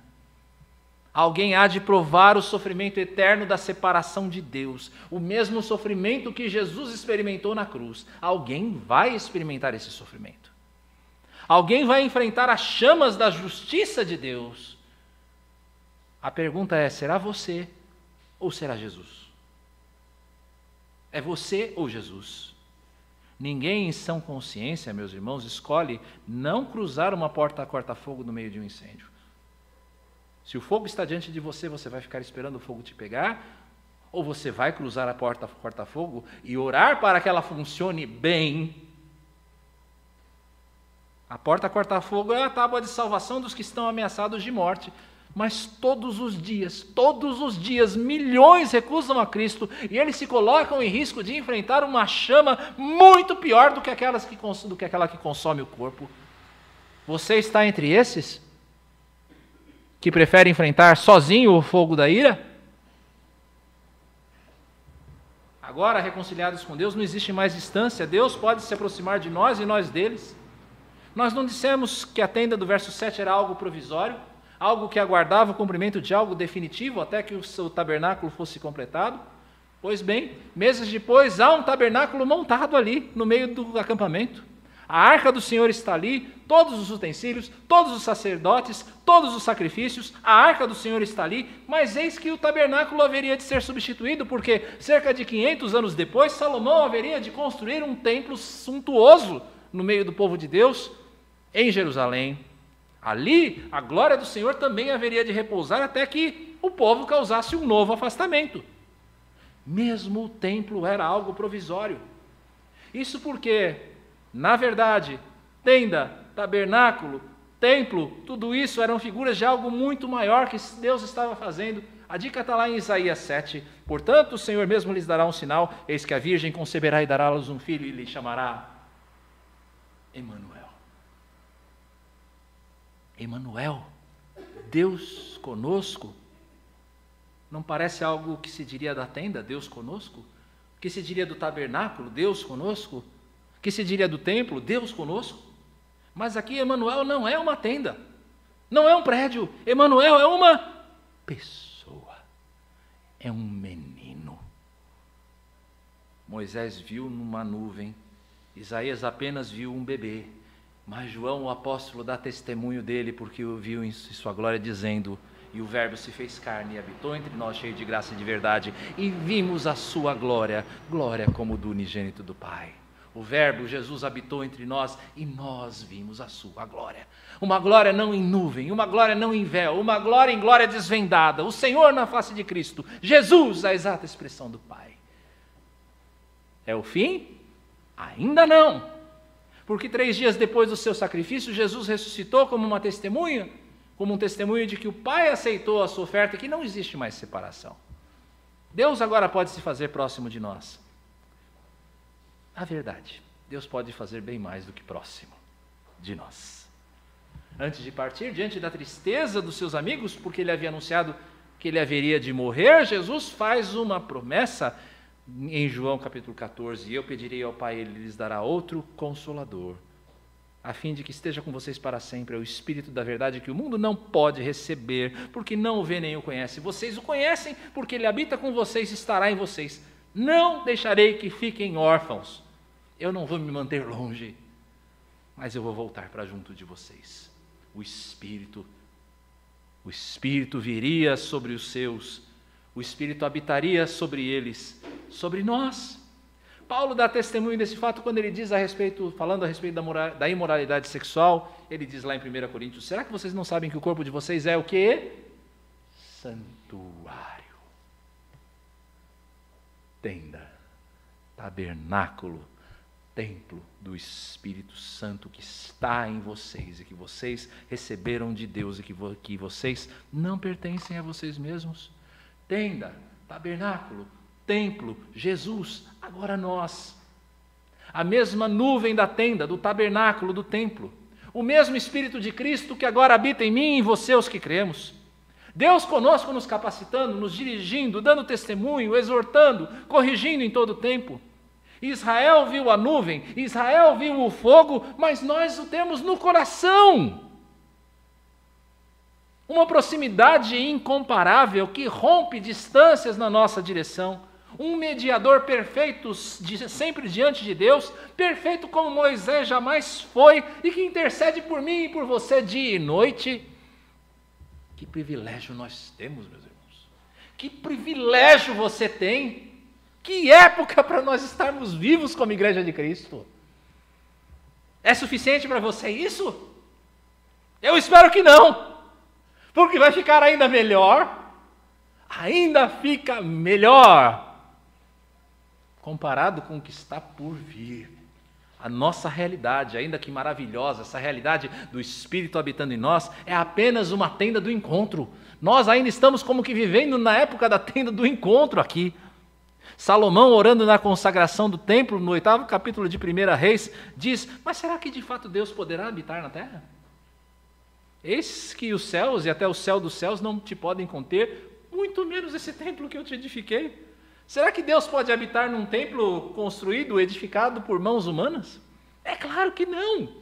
Alguém há de provar o sofrimento eterno da separação de Deus, o mesmo sofrimento que Jesus experimentou na cruz. Alguém vai experimentar esse sofrimento. Alguém vai enfrentar as chamas da justiça de Deus. A pergunta é: será você ou será Jesus? É você ou Jesus? Ninguém em sã consciência, meus irmãos, escolhe não cruzar uma porta corta-fogo no meio de um incêndio. Se o fogo está diante de você, você vai ficar esperando o fogo te pegar? Ou você vai cruzar a porta corta-fogo e orar para que ela funcione bem? A porta corta-fogo é a tábua de salvação dos que estão ameaçados de morte. Mas todos os dias, milhões recusam a Cristo e eles se colocam em risco de enfrentar uma chama muito pior do que aquela que consome o corpo. Você está entre esses que prefere enfrentar sozinho o fogo da ira? Agora, reconciliados com Deus, não existe mais distância. Deus pode se aproximar de nós e nós deles. Nós não dissemos que a tenda do verso 7 era algo provisório, algo que aguardava o cumprimento de algo definitivo até que o seu tabernáculo fosse completado? Pois bem, meses depois há um tabernáculo montado ali no meio do acampamento. A arca do Senhor está ali, todos os utensílios, todos os sacerdotes, todos os sacrifícios, a arca do Senhor está ali, mas eis que o tabernáculo haveria de ser substituído, porque cerca de 500 anos depois, Salomão haveria de construir um templo suntuoso no meio do povo de Deus, em Jerusalém. Ali, a glória do Senhor também haveria de repousar até que o povo causasse um novo afastamento. Mesmo o templo era algo provisório. Isso porque, na verdade, tenda, tabernáculo, templo, tudo isso eram figuras de algo muito maior que Deus estava fazendo. A dica está lá em Isaías 7. Portanto, o Senhor mesmo lhes dará um sinal: eis que a virgem conceberá e dará à luz um filho e lhe chamará Emanuel. Emanuel, Deus conosco. Não parece algo que se diria da tenda, Deus conosco? Que se diria do tabernáculo, Deus conosco? Que se diria do templo, Deus conosco? Mas aqui Emanuel não é uma tenda, não é um prédio. Emanuel é uma pessoa, é um menino. Moisés viu numa nuvem, Isaías apenas viu um bebê, mas João, o apóstolo, dá testemunho dele, porque o viu em sua glória, dizendo: e o Verbo se fez carne e habitou entre nós, cheio de graça e de verdade, e vimos a sua glória, glória como do unigênito do Pai. O Verbo, Jesus, habitou entre nós e nós vimos a sua glória. Uma glória não em nuvem, uma glória não em véu, uma glória em glória desvendada. O Senhor na face de Cristo, Jesus, a exata expressão do Pai. É o fim? Ainda não. Porque 3 dias depois do seu sacrifício, Jesus ressuscitou como uma testemunha, como um testemunho de que o Pai aceitou a sua oferta e que não existe mais separação. Deus agora pode se fazer próximo de nós. A verdade, Deus pode fazer bem mais do que próximo de nós. Antes de partir, diante da tristeza dos seus amigos, porque ele havia anunciado que ele haveria de morrer, Jesus faz uma promessa em João capítulo 14, e eu pedirei ao Pai, ele lhes dará outro Consolador, a fim de que esteja com vocês para sempre, é o Espírito da verdade que o mundo não pode receber, porque não o vê nem o conhece. Vocês o conhecem, porque ele habita com vocês e estará em vocês. Não deixarei que fiquem órfãos. Eu não vou me manter longe, mas eu vou voltar para junto de vocês. O Espírito viria sobre os seus, o Espírito habitaria sobre eles, sobre nós. Paulo dá testemunho desse fato quando ele diz falando a respeito da imoralidade sexual, ele diz lá em 1 Coríntios, será que vocês não sabem que o corpo de vocês é o quê? Santuário, tenda, tabernáculo, templo do Espírito Santo que está em vocês e que vocês receberam de Deus e que vocês não pertencem a vocês mesmos. Tenda, tabernáculo, templo, Jesus, agora nós. A mesma nuvem da tenda, do tabernáculo, do templo. O mesmo Espírito de Cristo que agora habita em mim e em você, os que cremos. Deus conosco nos capacitando, nos dirigindo, dando testemunho, exortando, corrigindo em todo o tempo. Israel viu a nuvem, Israel viu o fogo, mas nós o temos no coração. Uma proximidade incomparável que rompe distâncias na nossa direção. Um mediador perfeito, sempre diante de Deus, perfeito como Moisés jamais foi e que intercede por mim e por você dia e noite. Que privilégio nós temos, meus irmãos. Que privilégio você tem. Que época para nós estarmos vivos como Igreja de Cristo. É suficiente para você isso? Eu espero que não. Porque vai ficar ainda melhor. Ainda fica melhor. Comparado com o que está por vir. A nossa realidade, ainda que maravilhosa, essa realidade do Espírito habitando em nós, é apenas uma tenda do encontro. Nós ainda estamos como que vivendo na época da tenda do encontro aqui. Salomão, orando na consagração do templo, no 8º capítulo de 1 Reis, diz, mas será que de fato Deus poderá habitar na terra? Eis que os céus e até o céu dos céus não te podem conter, muito menos esse templo que eu te edifiquei. Será que Deus pode habitar num templo construído, edificado por mãos humanas? É claro que não.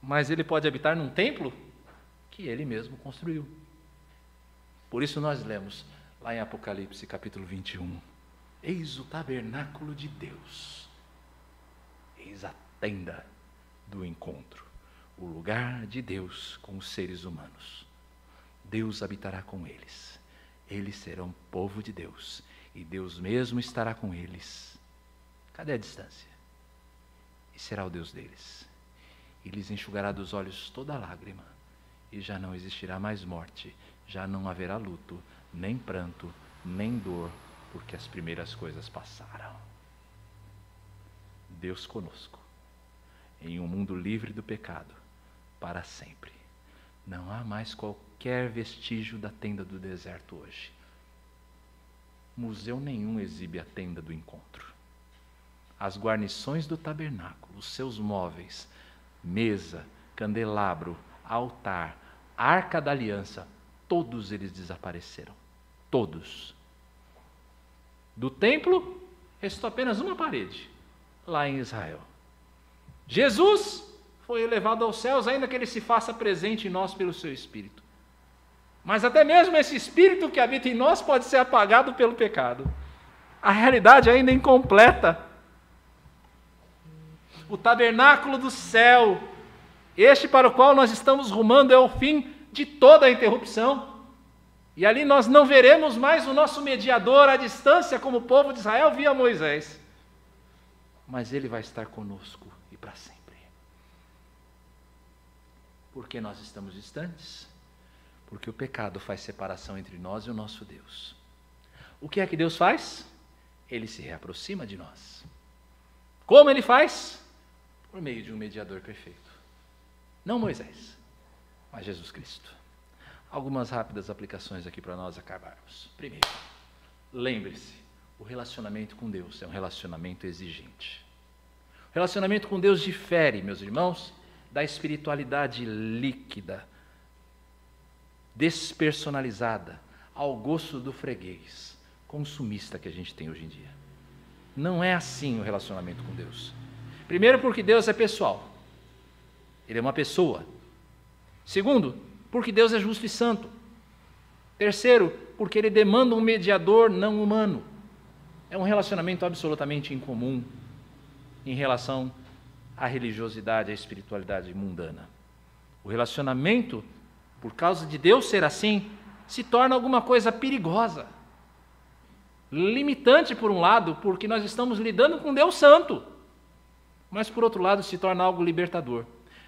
Mas Ele pode habitar num templo que Ele mesmo construiu. Por isso nós lemos lá em Apocalipse capítulo 21, eis o tabernáculo de Deus, eis a tenda do encontro, o lugar de Deus com os seres humanos. Deus habitará com eles, eles serão povo de Deus, e Deus mesmo estará com eles. Cadê a distância? E será o Deus deles, e lhes enxugará dos olhos toda lágrima, e já não existirá mais morte, já não haverá luto, nem pranto, nem dor, porque as primeiras coisas passaram. Deus conosco, em um mundo livre do pecado, para sempre. Não há mais qualquer vestígio da tenda do deserto hoje. Museu nenhum exibe a tenda do encontro. As guarnições do tabernáculo, os seus móveis, mesa, candelabro, altar, arca da aliança, todos eles desapareceram. Todos. Do templo, restou apenas uma parede, lá em Israel. Jesus foi elevado aos céus, ainda que Ele se faça presente em nós pelo seu Espírito. Mas até mesmo esse Espírito que habita em nós pode ser apagado pelo pecado. A realidade ainda é incompleta. O tabernáculo do céu, este para o qual nós estamos rumando, é o fim de toda a interrupção. E ali nós não veremos mais o nosso mediador à distância, como o povo de Israel via Moisés. Mas Ele vai estar conosco e para sempre. Por que nós estamos distantes? Porque o pecado faz separação entre nós e o nosso Deus. O que é que Deus faz? Ele se reaproxima de nós. Como Ele faz? Por meio de um mediador perfeito. Não Moisés, mas Jesus Cristo. Algumas rápidas aplicações aqui para nós acabarmos. Primeiro, lembre-se, O relacionamento com Deus é um relacionamento exigente. O relacionamento com Deus difere, meus irmãos, da espiritualidade líquida, despersonalizada, ao gosto do freguês, consumista que a gente tem hoje em dia. Não é assim o relacionamento com Deus. Primeiro, porque Deus é pessoal. Ele é uma pessoa. Segundo, porque Deus é justo e santo. Terceiro, porque Ele demanda um mediador não humano. É um relacionamento absolutamente incomum em relação à religiosidade, à espiritualidade mundana. O relacionamento, por causa de Deus ser assim, se torna alguma coisa perigosa. Limitante por um lado, porque nós estamos lidando com Deus Santo. Mas por outro lado, se torna algo libertador.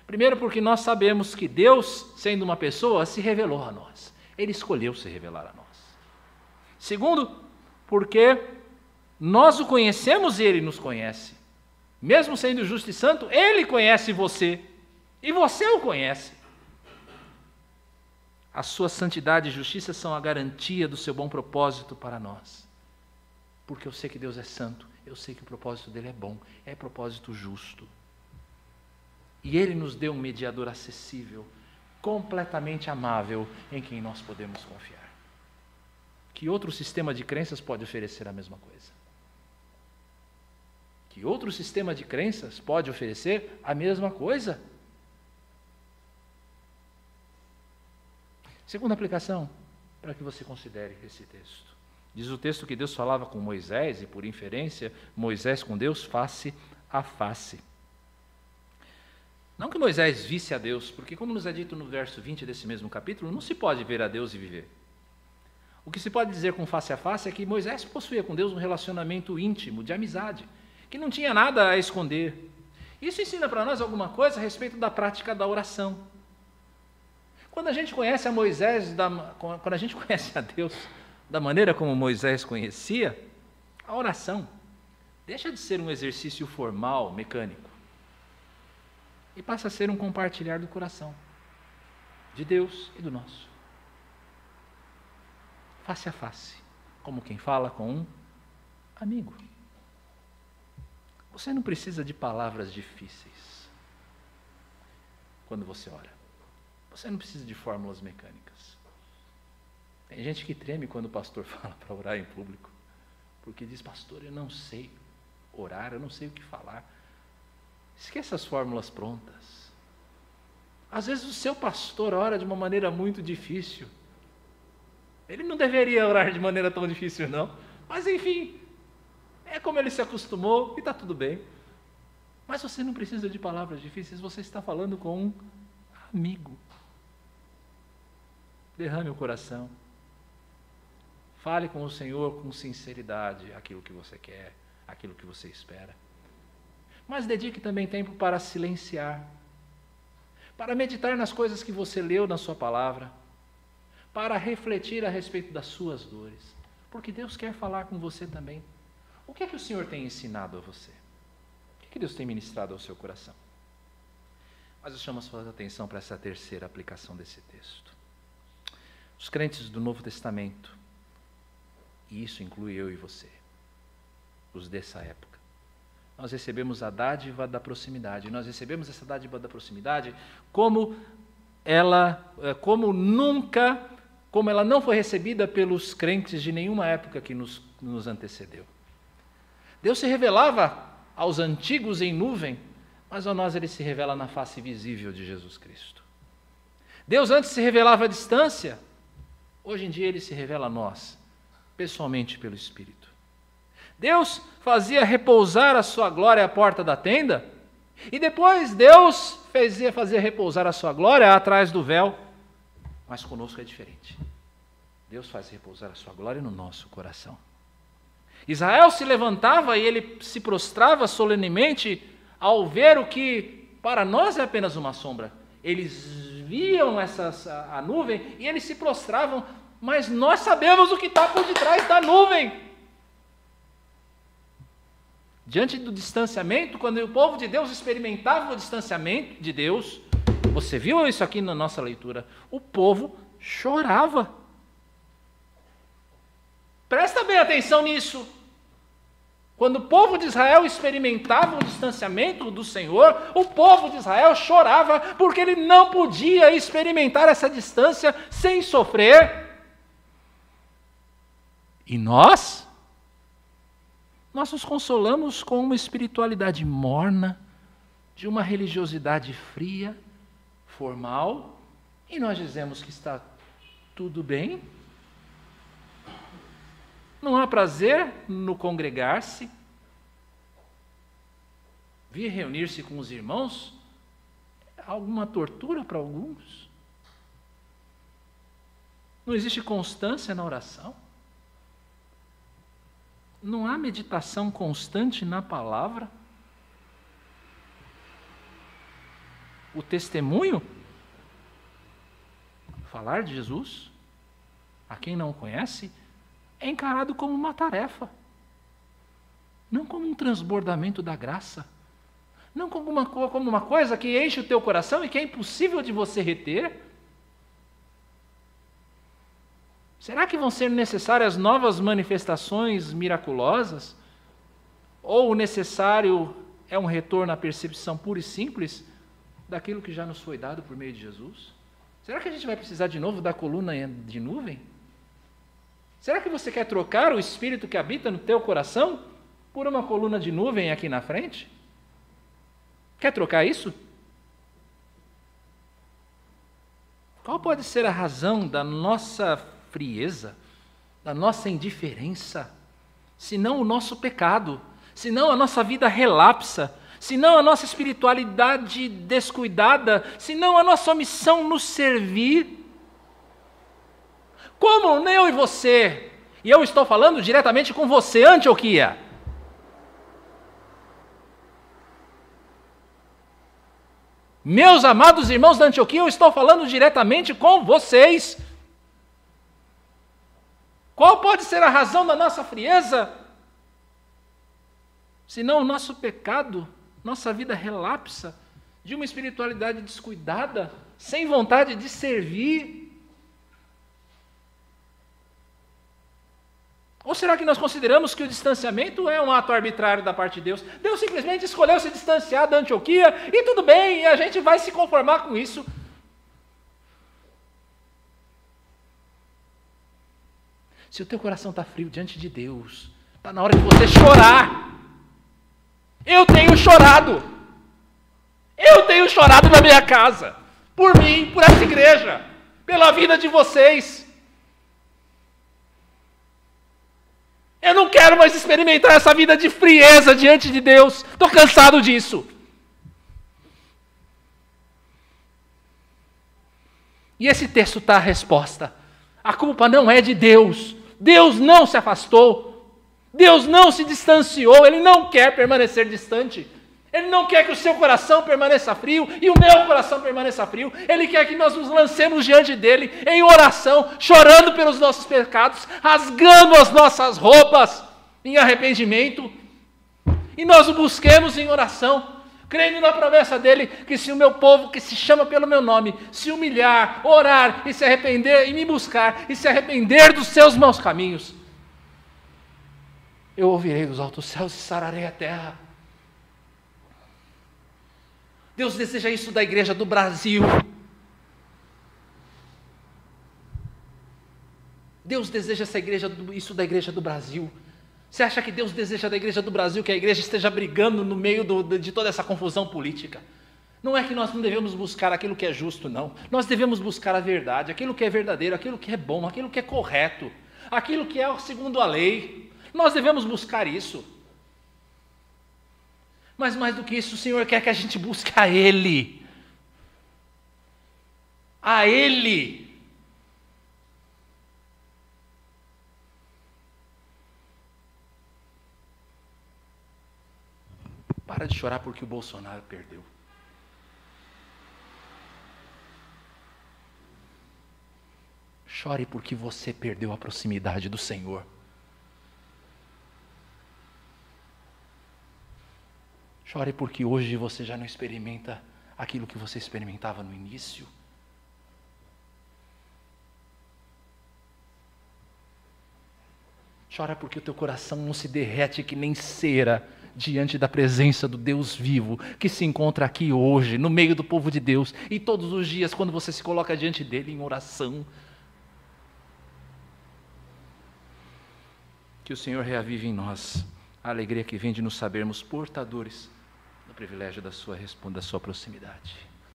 Primeiro, porque nós sabemos que Deus, sendo uma pessoa, se revelou a nós. Ele escolheu se revelar a nós. Segundo, porque nós o conhecemos e Ele nos conhece. Mesmo sendo justo e santo, Ele conhece você. E você o conhece. A sua santidade e justiça são a garantia do seu bom propósito para nós. Porque eu sei que Deus é santo, eu sei que o propósito dele é bom, é propósito justo. E Ele nos deu um mediador acessível, completamente amável, em quem nós podemos confiar. Que outro sistema de crenças pode oferecer a mesma coisa? Que outro sistema de crenças pode oferecer a mesma coisa? Segunda aplicação, para que você considere esse texto. Diz o texto que Deus falava com Moisés, e por inferência, Moisés com Deus face a face. Não que Moisés visse a Deus, porque como nos é dito no verso 20 desse mesmo capítulo, não se pode ver a Deus e viver. O que se pode dizer com face a face é que Moisés possuía com Deus um relacionamento íntimo, de amizade, que não tinha nada a esconder. Isso ensina para nós alguma coisa a respeito da prática da oração. Quando a gente conhece a Moisés, quando a gente conhece a Deus da maneira como Moisés conhecia, a oração deixa de ser um exercício formal, mecânico, e passa a ser um compartilhar do coração, de Deus e do nosso. Face a face, como quem fala com um amigo. Você não precisa de palavras difíceis quando você ora. Você não precisa de fórmulas mecânicas. Tem gente que treme quando o pastor fala para orar em público, porque diz: pastor, eu não sei orar, eu não sei o que falar. Esqueça as fórmulas prontas. Às vezes o seu pastor ora de uma maneira muito difícil. Ele não deveria orar de maneira tão difícil, não. Mas enfim, é como ele se acostumou e está tudo bem. Mas você não precisa de palavras difíceis, você está falando com um amigo. Derrame o coração. Fale com o Senhor com sinceridade aquilo que você quer, aquilo que você espera. Mas dedique também tempo para silenciar, para meditar nas coisas que você leu na sua palavra, para refletir a respeito das suas dores, porque Deus quer falar com você também. O que é que o Senhor tem ensinado a você? O que é que Deus tem ministrado ao seu coração? Mas eu chamo a sua atenção para essa terceira aplicação desse texto. Os crentes do Novo Testamento, e isso inclui eu e você, os dessa época, nós recebemos a dádiva da proximidade. Nós recebemos essa dádiva da proximidade como ela não foi recebida pelos crentes de nenhuma época que nos antecedeu. Deus se revelava aos antigos em nuvem, mas a nós Ele se revela na face visível de Jesus Cristo. Deus antes se revelava à distância, hoje em dia Ele se revela a nós, pessoalmente pelo Espírito. Deus fazia repousar a sua glória à porta da tenda, e depois Deus fazia repousar a sua glória atrás do véu, mas conosco é diferente. Deus faz repousar a sua glória no nosso coração. Israel se levantava e ele se prostrava solenemente ao ver o que para nós é apenas uma sombra. Eles viam a nuvem e eles se prostravam, mas nós sabemos o que está por detrás da nuvem. Diante do distanciamento, quando o povo de Deus experimentava o distanciamento de Deus, você viu isso aqui na nossa leitura, o povo chorava. Presta bem atenção nisso. Quando o povo de Israel experimentava o distanciamento do Senhor, o povo de Israel chorava porque ele não podia experimentar essa distância sem sofrer. E nós nos consolamos com uma espiritualidade morna, de uma religiosidade fria, formal, e nós dizemos que está tudo bem. Não há prazer no congregar-se. Vir reunir-se com os irmãos é alguma tortura para alguns. Não existe constância na oração. Não há meditação constante na palavra. O testemunho, falar de Jesus, a quem não conhece, é encarado como uma tarefa, não como um transbordamento da graça, não como uma coisa que enche o teu coração e que é impossível de você reter. Será que vão ser necessárias novas manifestações miraculosas? Ou o necessário é um retorno à percepção pura e simples daquilo que já nos foi dado por meio de Jesus? Será que a gente vai precisar de novo da coluna de nuvem? Será que você quer trocar o Espírito que habita no teu coração por uma coluna de nuvem aqui na frente? Quer trocar isso? Qual pode ser a razão da nossa frieza, da nossa indiferença, se não o nosso pecado, se não a nossa vida relapsa, se não a nossa espiritualidade descuidada, se não a nossa omissão nos servir? Como eu e você, e eu estou falando diretamente com você, Antioquia, meus amados irmãos da Antioquia, eu estou falando diretamente com vocês. Qual pode ser a razão da nossa frieza? Senão o nosso pecado, nossa vida relapsa de uma espiritualidade descuidada, sem vontade de servir. Ou será que nós consideramos que o distanciamento é um ato arbitrário da parte de Deus? Deus simplesmente escolheu se distanciar da Antioquia e tudo bem, e a gente vai se conformar com isso. Se o teu coração está frio diante de Deus, está na hora de você chorar. Eu tenho chorado. Eu tenho chorado na minha casa. Por mim, por essa igreja, pela vida de vocês. Eu não quero mais experimentar essa vida de frieza diante de Deus. Estou cansado disso. E esse texto está a resposta. A culpa não é de Deus. Deus não se afastou. Deus não se distanciou. Ele não quer permanecer distante. Ele não quer que o seu coração permaneça frio e o meu coração permaneça frio. Ele quer que nós nos lancemos diante dele em oração, chorando pelos nossos pecados, rasgando as nossas roupas em arrependimento. E nós o busquemos em oração, crendo na promessa dele que se o meu povo, que se chama pelo meu nome, se humilhar, orar e se arrepender e me buscar e se arrepender dos seus maus caminhos, eu ouvirei dos altos céus e sararei a terra. Deus deseja isso da igreja do Brasil. Deus deseja isso da igreja do Brasil. Você acha que Deus deseja da igreja do Brasil que a igreja esteja brigando no meio de toda essa confusão política? Não é que nós não devemos buscar aquilo que é justo, não. Nós devemos buscar a verdade, aquilo que é verdadeiro, aquilo que é bom, aquilo que é correto, aquilo que é segundo a lei. Nós devemos buscar isso. Mas mais do que isso, o Senhor quer que a gente busque a Ele. A Ele. Para de chorar porque o Bolsonaro perdeu. Chore porque você perdeu a proximidade do Senhor. Chore porque hoje você já não experimenta aquilo que você experimentava no início. Chora porque o teu coração não se derrete que nem cera diante da presença do Deus vivo, que se encontra aqui hoje, no meio do povo de Deus, e todos os dias, quando você se coloca diante dele em oração. Que o Senhor reavive em nós a alegria que vem de nos sabermos portadores do privilégio da sua proximidade.